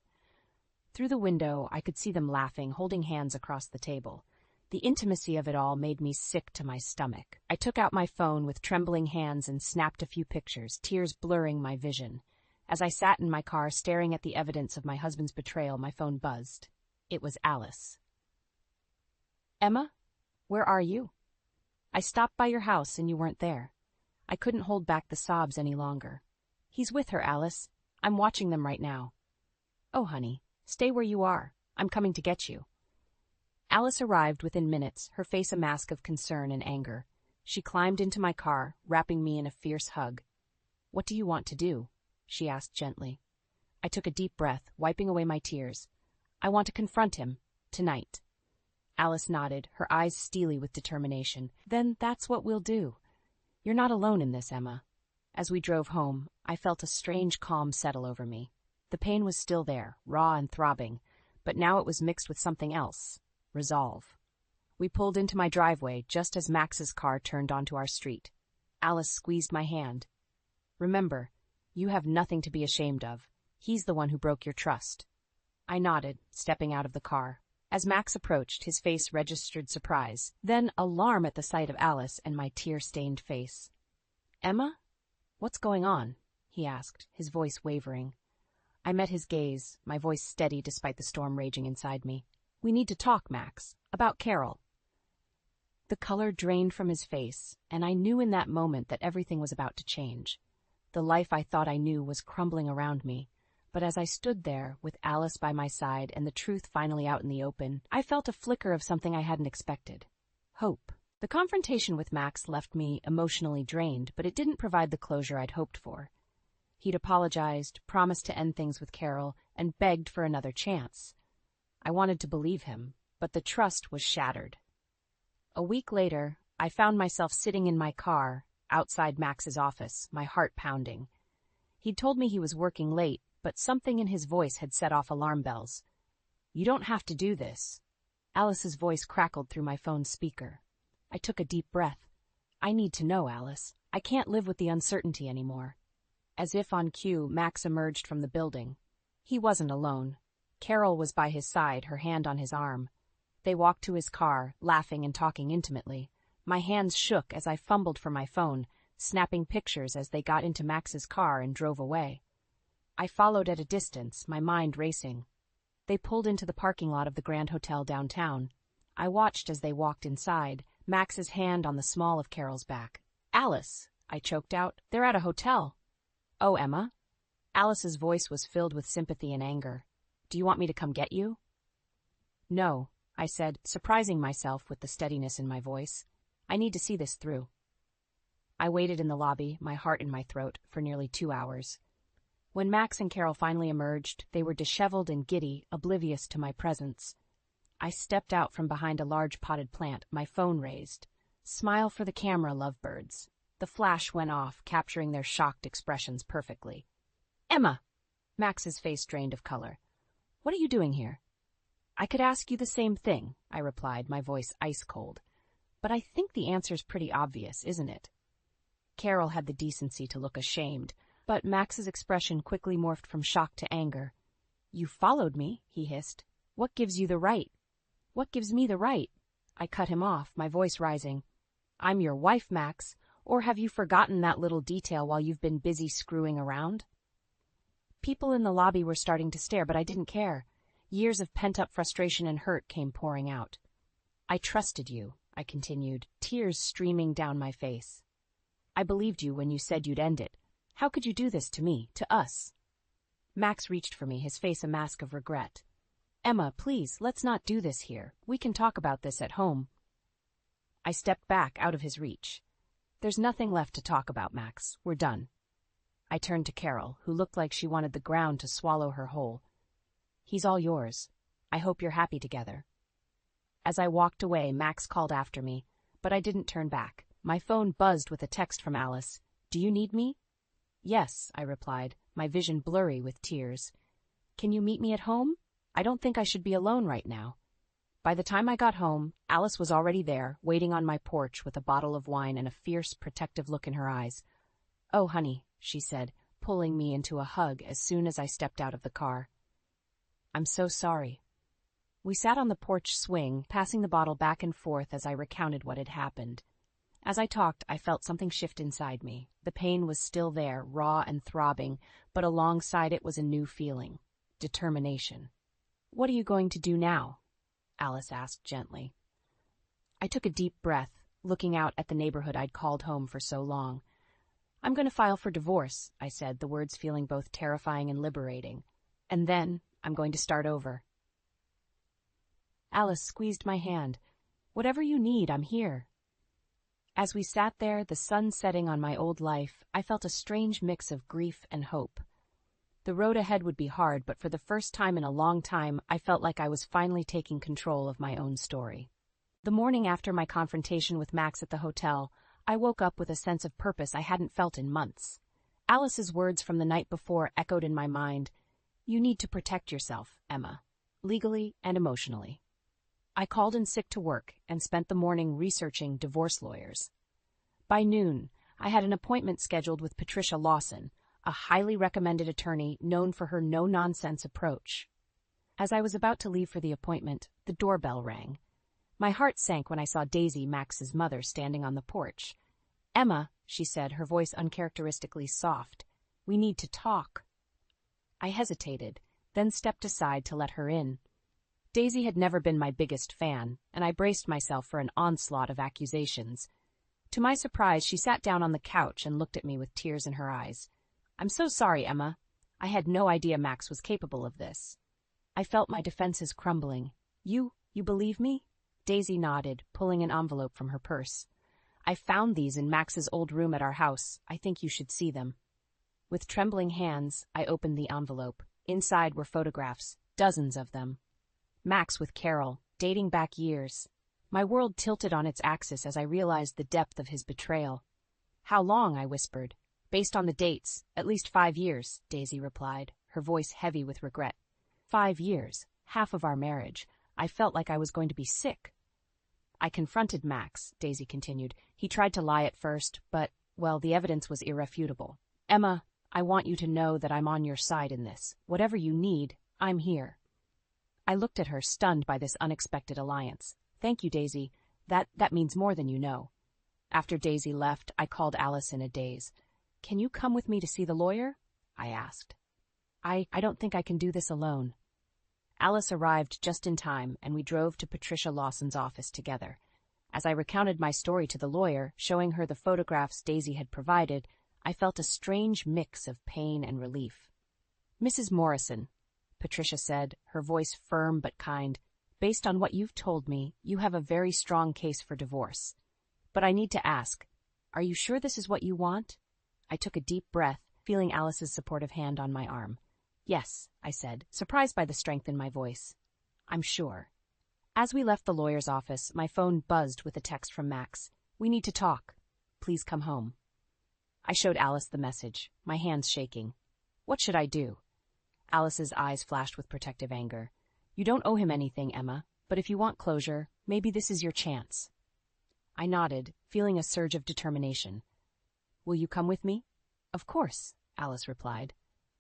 Through the window, I could see them laughing, holding hands across the table. The intimacy of it all made me sick to my stomach. I took out my phone with trembling hands and snapped a few pictures, tears blurring my vision. As I sat in my car staring at the evidence of my husband's betrayal, my phone buzzed. It was Alice. Emma, where are you? I stopped by your house and you weren't there. I couldn't hold back the sobs any longer. He's with her, Alice. I'm watching them right now. Oh, honey, stay where you are. I'm coming to get you. Alice arrived within minutes, her face a mask of concern and anger. She climbed into my car, wrapping me in a fierce hug. What do you want to do? She asked gently. I took a deep breath, wiping away my tears. I want to confront him. Tonight. Alice nodded, her eyes steely with determination. Then that's what we'll do. You're not alone in this, Emma. As we drove home, I felt a strange calm settle over me. The pain was still there, raw and throbbing, but now it was mixed with something else. Resolve. We pulled into my driveway just as Max's car turned onto our street. Alice squeezed my hand. Remember, you have nothing to be ashamed of. He's the one who broke your trust. I nodded, stepping out of the car. As Max approached, his face registered surprise, then alarm at the sight of Alice and my tear-stained face. Emma? "What's going on?" he asked, his voice wavering. I met his gaze, my voice steady despite the storm raging inside me. "We need to talk, Max. About Carol." The color drained from his face, and I knew in that moment that everything was about to change. The life I thought I knew was crumbling around me, but as I stood there, with Alice by my side and the truth finally out in the open, I felt a flicker of something I hadn't expected. Hope. The confrontation with Max left me emotionally drained, but it didn't provide the closure I'd hoped for. He'd apologized, promised to end things with Carol, and begged for another chance. I wanted to believe him, but the trust was shattered. A week later, I found myself sitting in my car, outside Max's office, my heart pounding. He'd told me he was working late, but something in his voice had set off alarm bells. "You don't have to do this." Alice's voice crackled through my phone's speaker. I took a deep breath. "I need to know, Alice. I can't live with the uncertainty anymore." As if on cue, Max emerged from the building. He wasn't alone. Carol was by his side, her hand on his arm. They walked to his car, laughing and talking intimately. My hands shook as I fumbled for my phone, snapping pictures as they got into Max's car and drove away. I followed at a distance, my mind racing. They pulled into the parking lot of the Grand Hotel downtown. I watched as they walked inside, Max's hand on the small of Carol's back. "Alice," I choked out, "they're at a hotel." "Oh, Emma?" Alice's voice was filled with sympathy and anger. "Do you want me to come get you?" "No," I said, surprising myself with the steadiness in my voice. "I need to see this through." I waited in the lobby, my heart in my throat, for nearly 2 hours. When Max and Carol finally emerged, they were disheveled and giddy, oblivious to my presence. I stepped out from behind a large potted plant, my phone raised. "Smile for the camera, lovebirds." The flash went off, capturing their shocked expressions perfectly. "Emma!" Max's face drained of color. "What are you doing here?" "I could ask you the same thing," I replied, my voice ice-cold. "But I think the answer's pretty obvious, isn't it?" Carol had the decency to look ashamed, but Max's expression quickly morphed from shock to anger. "You followed me," he hissed. "What gives you the right?" "What gives me the right?" I cut him off, my voice rising. "I'm your wife, Max. Or have you forgotten that little detail while you've been busy screwing around?" People in the lobby were starting to stare, but I didn't care. Years of pent-up frustration and hurt came pouring out. "I trusted you," I continued, tears streaming down my face. "I believed you when you said you'd end it. How could you do this to me, to us?" Max reached for me, his face a mask of regret. "Emma, please, let's not do this here. We can talk about this at home." I stepped back, out of his reach. "There's nothing left to talk about, Max. We're done." I turned to Carol, who looked like she wanted the ground to swallow her whole. "He's all yours. I hope you're happy together." As I walked away, Max called after me, but I didn't turn back. My phone buzzed with a text from Alice. "Do you need me?" "Yes," I replied, my vision blurry with tears. "Can you meet me at home? I don't think I should be alone right now." By the time I got home, Alice was already there, waiting on my porch with a bottle of wine and a fierce, protective look in her eyes. "Oh, honey," she said, pulling me into a hug as soon as I stepped out of the car. "I'm so sorry." We sat on the porch swing, passing the bottle back and forth as I recounted what had happened. As I talked, I felt something shift inside me. The pain was still there, raw and throbbing, but alongside it was a new feeling: determination. "What are you going to do now?" Alice asked gently. I took a deep breath, looking out at the neighborhood I'd called home for so long. "I'm going to file for divorce," I said, the words feeling both terrifying and liberating. "And then I'm going to start over." Alice squeezed my hand. "Whatever you need, I'm here." As we sat there, the sun setting on my old life, I felt a strange mix of grief and hope. The road ahead would be hard, but for the first time in a long time, I felt like I was finally taking control of my own story. The morning after my confrontation with Max at the hotel, I woke up with a sense of purpose I hadn't felt in months. Alice's words from the night before echoed in my mind. "You need to protect yourself, Emma, legally and emotionally." I called in sick to work and spent the morning researching divorce lawyers. By noon, I had an appointment scheduled with Patricia Lawson, a highly recommended attorney known for her no-nonsense approach. As I was about to leave for the appointment, the doorbell rang. My heart sank when I saw Daisy, Max's mother, standing on the porch. "Emma," she said, her voice uncharacteristically soft. "We need to talk." I hesitated, then stepped aside to let her in. Daisy had never been my biggest fan, and I braced myself for an onslaught of accusations. To my surprise, she sat down on the couch and looked at me with tears in her eyes. "I'm so sorry, Emma. I had no idea Max was capable of this." I felt my defenses crumbling. You believe me?" Daisy nodded, pulling an envelope from her purse. "I found these in Max's old room at our house. I think you should see them." With trembling hands, I opened the envelope. Inside were photographs, dozens of them. Max with Carol, dating back years. My world tilted on its axis as I realized the depth of his betrayal. "How long?" I whispered. "Based on the dates, at least 5 years," Daisy replied, her voice heavy with regret. 5 years, half of our marriage. I felt like I was going to be sick. "I confronted Max," Daisy continued. "He tried to lie at first, but, well, the evidence was irrefutable. Emma, I want you to know that I'm on your side in this. Whatever you need, I'm here." I looked at her, stunned by this unexpected alliance. "Thank you, Daisy. That means more than you know." After Daisy left, I called Alice in a daze. "Can you come with me to see the lawyer?" I asked. I don't think I can do this alone." Alice arrived just in time, and we drove to Patricia Lawson's office together. As I recounted my story to the lawyer, showing her the photographs Daisy had provided, I felt a strange mix of pain and relief. "Mrs. Morrison," Patricia said, her voice firm but kind, "based on what you've told me, you have a very strong case for divorce. But I need to ask, are you sure this is what you want?" I took a deep breath, feeling Alice's supportive hand on my arm. "Yes," I said, surprised by the strength in my voice. "I'm sure." As we left the lawyer's office, my phone buzzed with a text from Max. "We need to talk. Please come home." I showed Alice the message, my hands shaking. "What should I do?" Alice's eyes flashed with protective anger. "You don't owe him anything, Emma, but if you want closure, maybe this is your chance." I nodded, feeling a surge of determination. "Will you come with me?" "Of course," Alice replied.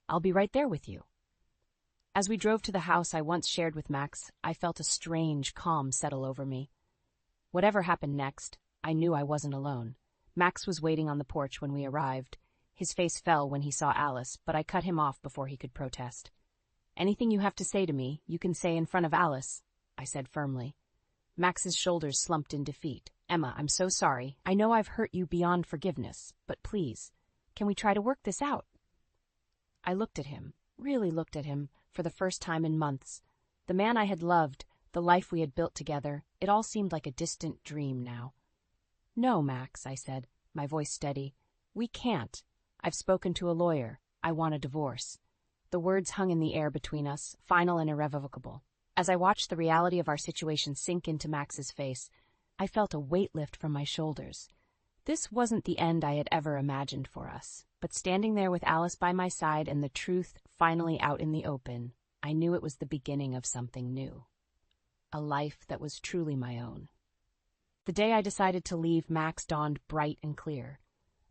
"I'll be right there with you." As we drove to the house I once shared with Max, I felt a strange calm settle over me. Whatever happened next, I knew I wasn't alone. Max was waiting on the porch when we arrived. His face fell when he saw Alice, but I cut him off before he could protest. "Anything you have to say to me, you can say in front of Alice," I said firmly. Max's shoulders slumped in defeat. "Emma, I'm so sorry. I know I've hurt you beyond forgiveness, but please, can we try to work this out?" I looked at him, really looked at him, for the first time in months. The man I had loved, the life we had built together, it all seemed like a distant dream now. "No, Max," I said, my voice steady. "We can't. I've spoken to a lawyer. I want a divorce." The words hung in the air between us, final and irrevocable. As I watched the reality of our situation sink into Max's face, I felt a weight lift from my shoulders. This wasn't the end I had ever imagined for us, but standing there with Alice by my side and the truth finally out in the open, I knew it was the beginning of something new. A life that was truly my own. The day I decided to leave, Max dawned bright and clear,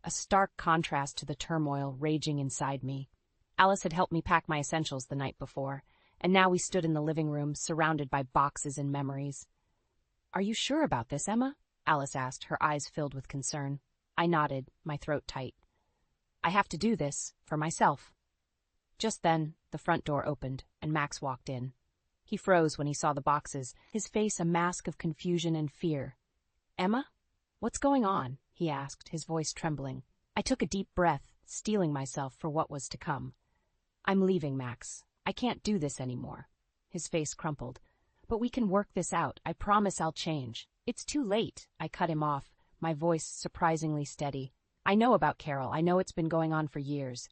a stark contrast to the turmoil raging inside me. Alice had helped me pack my essentials the night before, and now we stood in the living room, surrounded by boxes and memories. "Are you sure about this, Emma?" Alice asked, her eyes filled with concern. I nodded, my throat tight. "I have to do this, for myself." Just then, the front door opened, and Max walked in. He froze when he saw the boxes, his face a mask of confusion and fear. "Emma? What's going on?" he asked, his voice trembling. I took a deep breath, steeling myself for what was to come. "I'm leaving, Max. I can't do this anymore." His face crumpled. "But we can work this out. I promise I'll change." "It's too late." I cut him off, my voice surprisingly steady. "I know about Carol. I know it's been going on for years."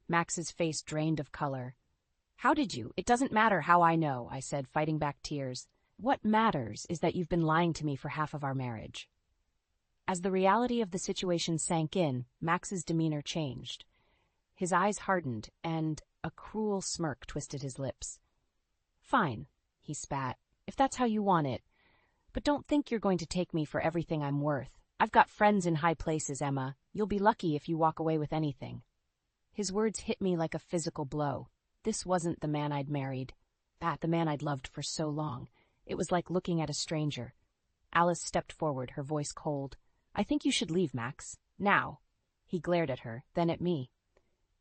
Max's face drained of color. "How did you? It doesn't matter how I know," I said, fighting back tears. "What matters is that you've been lying to me for half of our marriage." As the reality of the situation sank in, Max's demeanor changed. His eyes hardened, and a cruel smirk twisted his lips. "Fine," he spat, "if that's how you want it. But don't think you're going to take me for everything I'm worth. I've got friends in high places, Emma. You'll be lucky if you walk away with anything." His words hit me like a physical blow. This wasn't the man I'd married. The man I'd loved for so long. It was like looking at a stranger. Alice stepped forward, her voice cold. "I think you should leave, Max. Now. He glared at her, then at me.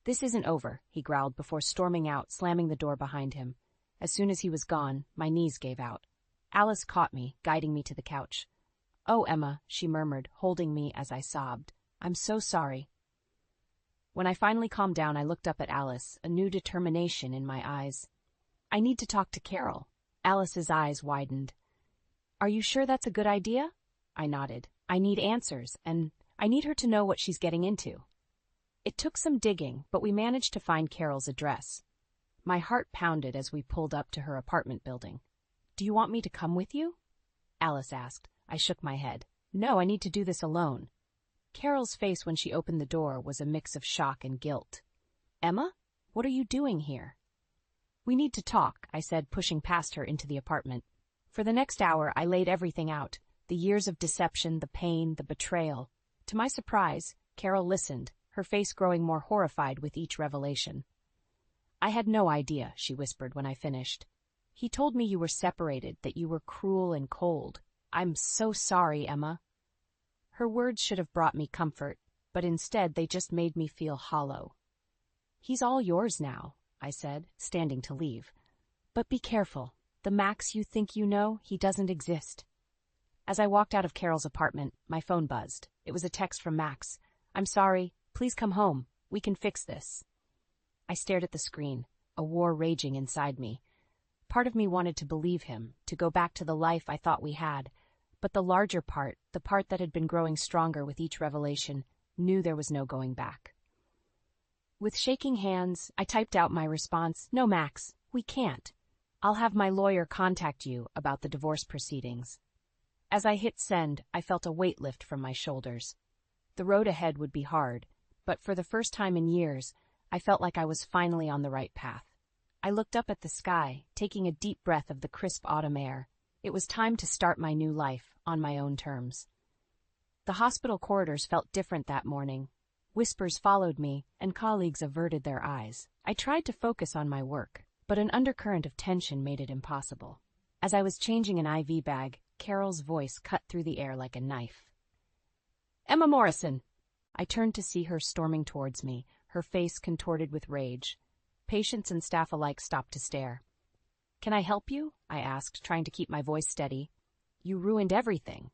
"This isn't over," he growled before storming out, slamming the door behind him. As soon as he was gone, my knees gave out. Alice caught me, guiding me to the couch. "Oh, Emma," she murmured, holding me as I sobbed. "I'm so sorry." When I finally calmed down, I looked up at Alice, a new determination in my eyes. "I need to talk to Carol." Alice's eyes widened. "Are you sure that's a good idea?" I nodded. "I need answers, and I need her to know what she's getting into." It took some digging, but we managed to find Carol's address. My heart pounded as we pulled up to her apartment building. "Do you want me to come with you?" Alice asked. I shook my head. "No, I need to do this alone." Carol's face when she opened the door was a mix of shock and guilt. "Emma, what are you doing here?" "We need to talk," I said, pushing past her into the apartment. For the next hour, I laid everything out, the years of deception, the pain, the betrayal. To my surprise, Carol listened, her face growing more horrified with each revelation. "I had no idea," she whispered when I finished. "He told me you were separated, that you were cruel and cold. I'm so sorry, Emma." Her words should have brought me comfort, but instead they just made me feel hollow. "He's all yours now," I said, standing to leave. "But be careful. The Max you think you know, he doesn't exist." As I walked out of Carol's apartment, my phone buzzed. It was a text from Max. "I'm sorry. Please come home. We can fix this." I stared at the screen, a war raging inside me. Part of me wanted to believe him, to go back to the life I thought we had, but the larger part, the part that had been growing stronger with each revelation, knew there was no going back. With shaking hands, I typed out my response, "No, Max, we can't. I'll have my lawyer contact you about the divorce proceedings." As I hit send, I felt a weight lift from my shoulders. The road ahead would be hard, but for the first time in years, I felt like I was finally on the right path. I looked up at the sky, taking a deep breath of the crisp autumn air. It was time to start my new life, on my own terms. The hospital corridors felt different that morning. Whispers followed me, and colleagues averted their eyes. I tried to focus on my work, but an undercurrent of tension made it impossible. As I was changing an IV bag, Carol's voice cut through the air like a knife. "Emma Morrison!" I turned to see her storming towards me, her face contorted with rage. Patients and staff alike stopped to stare. "Can I help you?" I asked, trying to keep my voice steady. "You ruined everything,"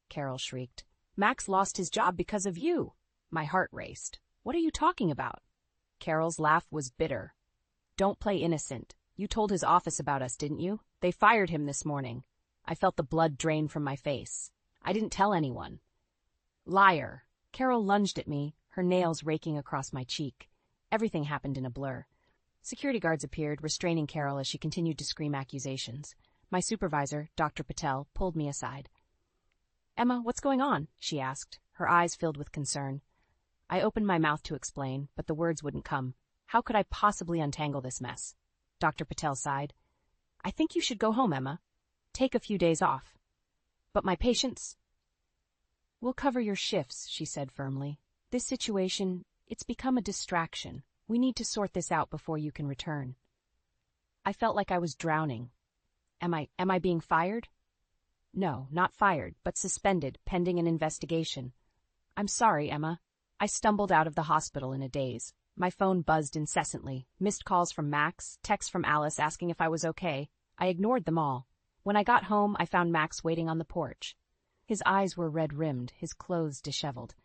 Carol shrieked. "Max lost his job because of you." My heart raced. "What are you talking about?" Carol's laugh was bitter. "Don't play innocent. You told his office about us, didn't you? They fired him this morning." I felt the blood drain from my face. "I didn't tell anyone." "Liar." Carol lunged at me, her nails raking across my cheek. Everything happened in a blur. Security guards appeared, restraining Carol as she continued to scream accusations. My supervisor, Dr. Patel, pulled me aside. "Emma, what's going on?" she asked, her eyes filled with concern. I opened my mouth to explain, but the words wouldn't come. How could I possibly untangle this mess? Dr. Patel sighed. "I think you should go home, Emma. Take a few days off." "But my patients—" "We'll cover your shifts," she said firmly. "This situation, it's become a distraction. We need to sort this out before you can return." I felt like I was drowning. Am I being fired? No, not fired, but suspended, pending an investigation. "I'm sorry, Emma." I stumbled out of the hospital in a daze. My phone buzzed incessantly, missed calls from Max, texts from Alice asking if I was okay. I ignored them all. When I got home, I found Max waiting on the porch. His eyes were red-rimmed, his clothes disheveled.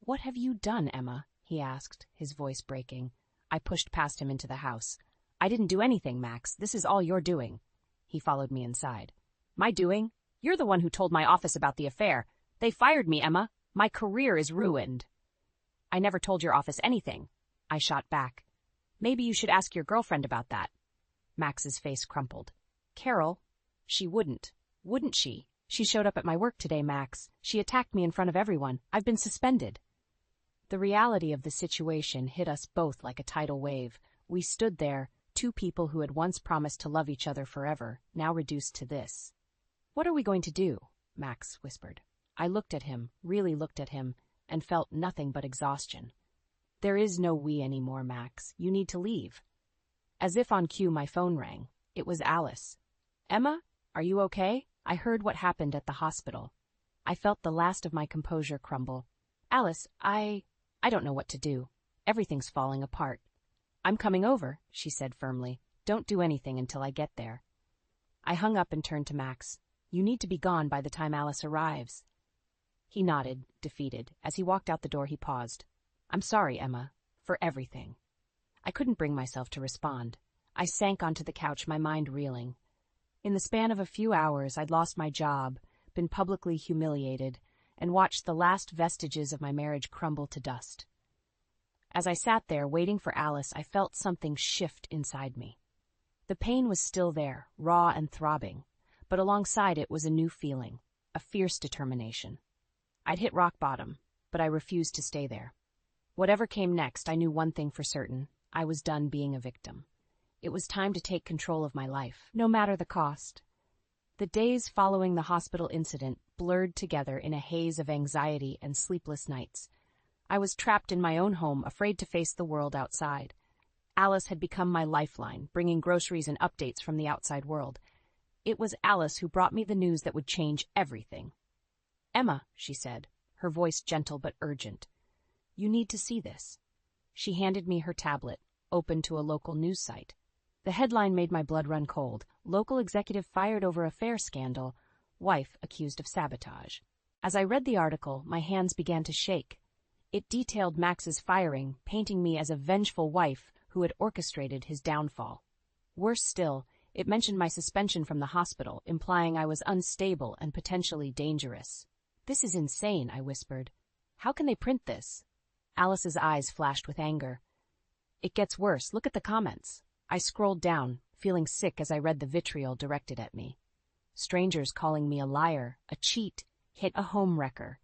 "What have you done, Emma?" he asked, his voice breaking. I pushed past him into the house. "I didn't do anything, Max. This is all your doing." He followed me inside. "My doing? You're the one who told my office about the affair. They fired me, Emma. My career is ruined." "I never told your office anything." I shot back. "Maybe you should ask your girlfriend about that." Max's face crumpled. "Carol? She wouldn't. Wouldn't she? She showed up at my work today, Max. She attacked me in front of everyone. I've been suspended." The reality of the situation hit us both like a tidal wave. We stood there, two people who had once promised to love each other forever, now reduced to this. "What are we going to do?" Max whispered. I looked at him, really looked at him, and felt nothing but exhaustion. "There is no we anymore, Max. You need to leave." As if on cue, my phone rang. It was Alice. "Emma, are you okay?" I heard what happened at the hospital. I felt the last of my composure crumble. "Alice, I I don't know what to do. Everything's falling apart. I'm coming over, she said firmly. Don't do anything until I get there. I hung up and turned to Max. You need to be gone by the time Alice arrives. He nodded, defeated. As he walked out the door, he paused. I'm sorry, Emma, for everything. I couldn't bring myself to respond. I sank onto the couch, my mind reeling. In the span of a few hours, I'd lost my job, been publicly humiliated, and watched the last vestiges of my marriage crumble to dust. As I sat there waiting for Alice, I felt something shift inside me. The pain was still there, raw and throbbing, but alongside it was a new feeling, a fierce determination. I'd hit rock bottom, but I refused to stay there. Whatever came next, I knew one thing for certain. I was done being a victim. It was time to take control of my life, no matter the cost. The days following the hospital incident blurred together in a haze of anxiety and sleepless nights. I was trapped in my own home, afraid to face the world outside. Alice had become my lifeline, bringing groceries and updates from the outside world. It was Alice who brought me the news that would change everything. Emma, she said, her voice gentle but urgent. You need to see this. She handed me her tablet, open to a local news site. The headline made my blood run cold. Local executive fired over affair scandal. Wife accused of sabotage. As I read the article, my hands began to shake. It detailed Max's firing, painting me as a vengeful wife who had orchestrated his downfall. Worse still, it mentioned my suspension from the hospital, implying I was unstable and potentially dangerous. This is insane, I whispered. How can they print this? Alice's eyes flashed with anger. It gets worse. Look at the comments. I scrolled down, feeling sick as I read the vitriol directed at me. Strangers calling me a liar, a cheat, a homewrecker.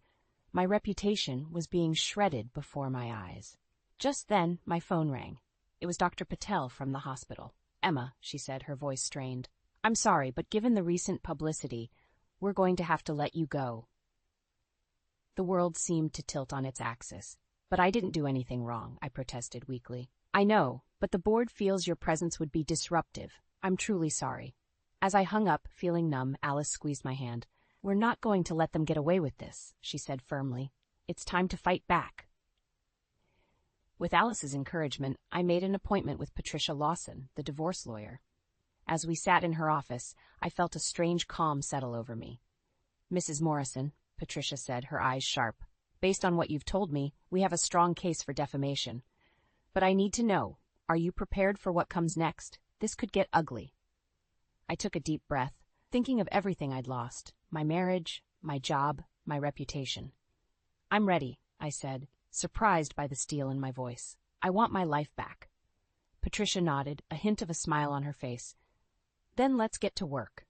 My reputation was being shredded before my eyes. Just then, my phone rang. It was Dr. Patel from the hospital. Emma, she said, her voice strained. I'm sorry, but given the recent publicity, we're going to have to let you go. The world seemed to tilt on its axis. But I didn't do anything wrong, I protested weakly. I know, but the board feels your presence would be disruptive. I'm truly sorry. As I hung up, feeling numb, Alice squeezed my hand. We're not going to let them get away with this, she said firmly. It's time to fight back. With Alice's encouragement, I made an appointment with Patricia Lawson, the divorce lawyer. As we sat in her office, I felt a strange calm settle over me. Mrs. Morrison, Patricia said, her eyes sharp. Based on what you've told me, we have a strong case for defamation. But I need to know, are you prepared for what comes next? This could get ugly. I took a deep breath, thinking of everything I'd lost, my marriage, my job, my reputation. I'm ready, I said, surprised by the steel in my voice. I want my life back. Patricia nodded, a hint of a smile on her face. Then let's get to work.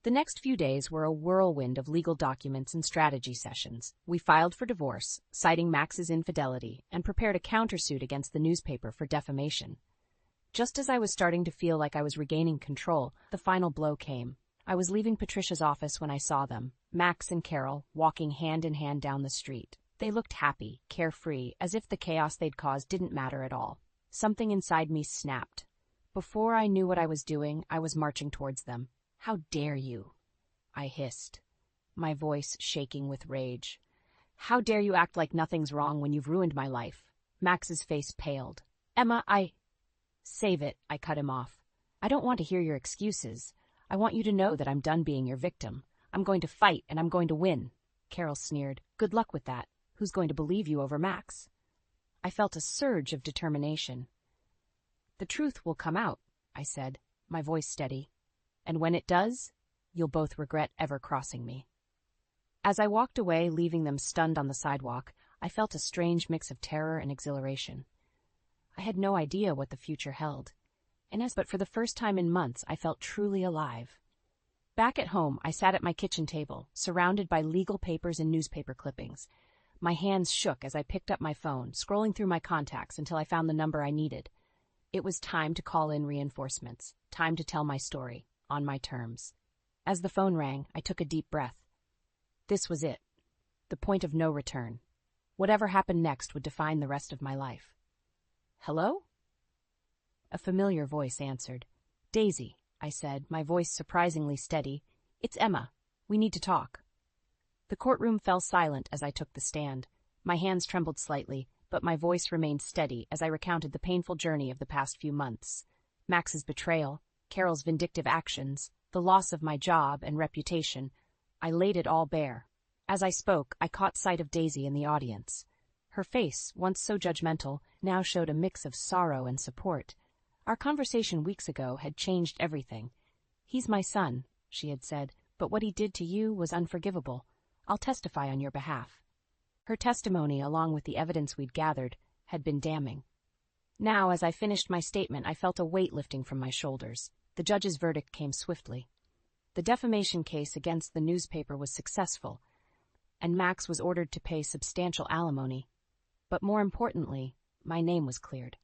The next few days were a whirlwind of legal documents and strategy sessions. We filed for divorce, citing Max's infidelity, and prepared a countersuit against the newspaper for defamation. Just as I was starting to feel like I was regaining control, the final blow came. I was leaving Patricia's office when I saw them, Max and Carol, walking hand in hand down the street. They looked happy, carefree, as if the chaos they'd caused didn't matter at all. Something inside me snapped. Before I knew what I was doing, I was marching towards them. How dare you? I hissed, my voice shaking with rage. How dare you act like nothing's wrong when you've ruined my life? Max's face paled. Emma, Save it, I cut him off. I don't want to hear your excuses. I want you to know that I'm done being your victim. I'm going to fight, and I'm going to win. Carol sneered. Good luck with that. Who's going to believe you over Max? I felt a surge of determination. The truth will come out, I said, my voice steady. And when it does, you'll both regret ever crossing me. As I walked away, leaving them stunned on the sidewalk, I felt a strange mix of terror and exhilaration. I had no idea what the future held. But for the first time in months, I felt truly alive. Back at home, I sat at my kitchen table, surrounded by legal papers and newspaper clippings. My hands shook as I picked up my phone, scrolling through my contacts until I found the number I needed. It was time to call in reinforcements, time to tell my story, on my terms. As the phone rang, I took a deep breath. This was it, the point of no return. Whatever happened next would define the rest of my life. Hello? A familiar voice answered. Daisy, I said, my voice surprisingly steady. It's Emma. We need to talk. The courtroom fell silent as I took the stand. My hands trembled slightly, but my voice remained steady as I recounted the painful journey of the past few months. Max's betrayal, Carol's vindictive actions, the loss of my job and reputation. I laid it all bare. As I spoke, I caught sight of Daisy in the audience. Her face, once so judgmental, now showed a mix of sorrow and support. Our conversation weeks ago had changed everything. "He's my son," she had said, "but what he did to you was unforgivable. I'll testify on your behalf." Her testimony, along with the evidence we'd gathered, had been damning. Now, as I finished my statement, I felt a weight lifting from my shoulders. The judge's verdict came swiftly. The defamation case against the newspaper was successful, and Max was ordered to pay substantial alimony. But more importantly, my name was cleared.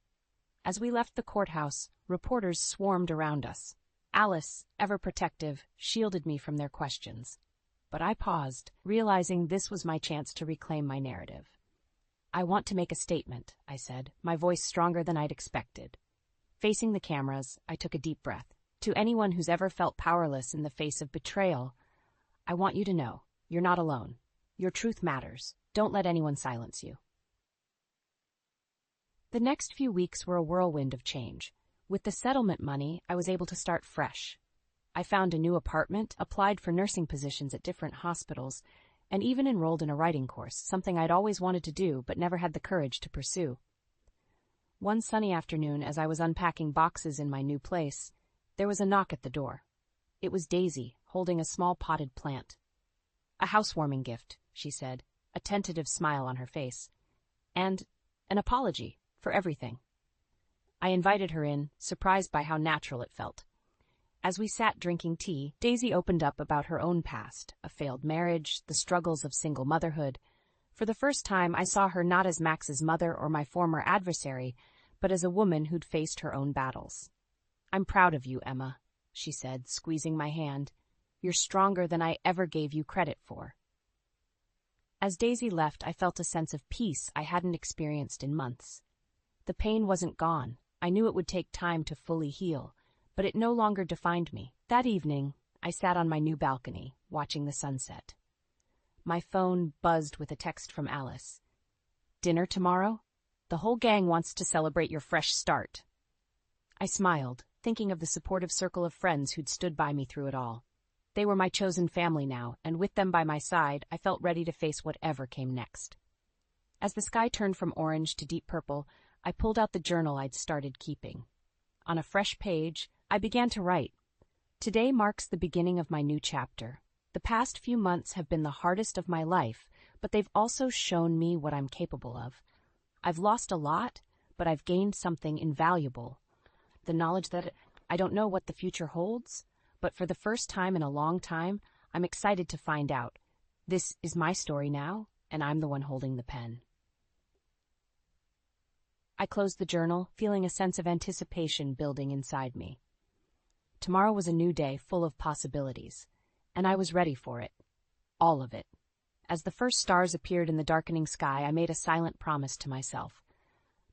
As we left the courthouse, reporters swarmed around us. Alice, ever protective, shielded me from their questions. But I paused, realizing this was my chance to reclaim my narrative. "I want to make a statement," I said, my voice stronger than I'd expected. Facing the cameras, I took a deep breath. "To anyone who's ever felt powerless in the face of betrayal, I want you to know, you're not alone. Your truth matters. Don't let anyone silence you." The next few weeks were a whirlwind of change. With the settlement money, I was able to start fresh. I found a new apartment, applied for nursing positions at different hospitals, and even enrolled in a writing course, something I'd always wanted to do but never had the courage to pursue. One sunny afternoon, as I was unpacking boxes in my new place, there was a knock at the door. It was Daisy, holding a small potted plant. "A housewarming gift," she said, a tentative smile on her face, "and an apology for everything." I invited her in, surprised by how natural it felt. As we sat drinking tea, Daisy opened up about her own past, a failed marriage, the struggles of single motherhood. For the first time, I saw her not as Max's mother or my former adversary, but as a woman who'd faced her own battles. "I'm proud of you, Emma," she said, squeezing my hand. "You're stronger than I ever gave you credit for." As Daisy left, I felt a sense of peace I hadn't experienced in months. The pain wasn't gone. I knew it would take time to fully heal, but it no longer defined me. That evening, I sat on my new balcony, watching the sunset. My phone buzzed with a text from Alice. "Dinner tomorrow? The whole gang wants to celebrate your fresh start." I smiled, thinking of the supportive circle of friends who'd stood by me through it all. They were my chosen family now, and with them by my side, I felt ready to face whatever came next. As the sky turned from orange to deep purple, I pulled out the journal I'd started keeping. On a fresh page, I began to write. Today marks the beginning of my new chapter. The past few months have been the hardest of my life, but they've also shown me what I'm capable of. I've lost a lot, but I've gained something invaluable. The knowledge that I don't know what the future holds, but for the first time in a long time, I'm excited to find out. This is my story now, and I'm the one holding the pen. I closed the journal, feeling a sense of anticipation building inside me. Tomorrow was a new day full of possibilities, and I was ready for it. All of it. As the first stars appeared in the darkening sky, I made a silent promise to myself.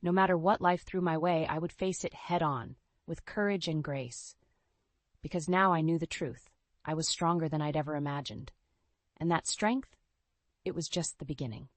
No matter what life threw my way, I would face it head on, with courage and grace. Because now I knew the truth. I was stronger than I'd ever imagined. And that strength, it was just the beginning.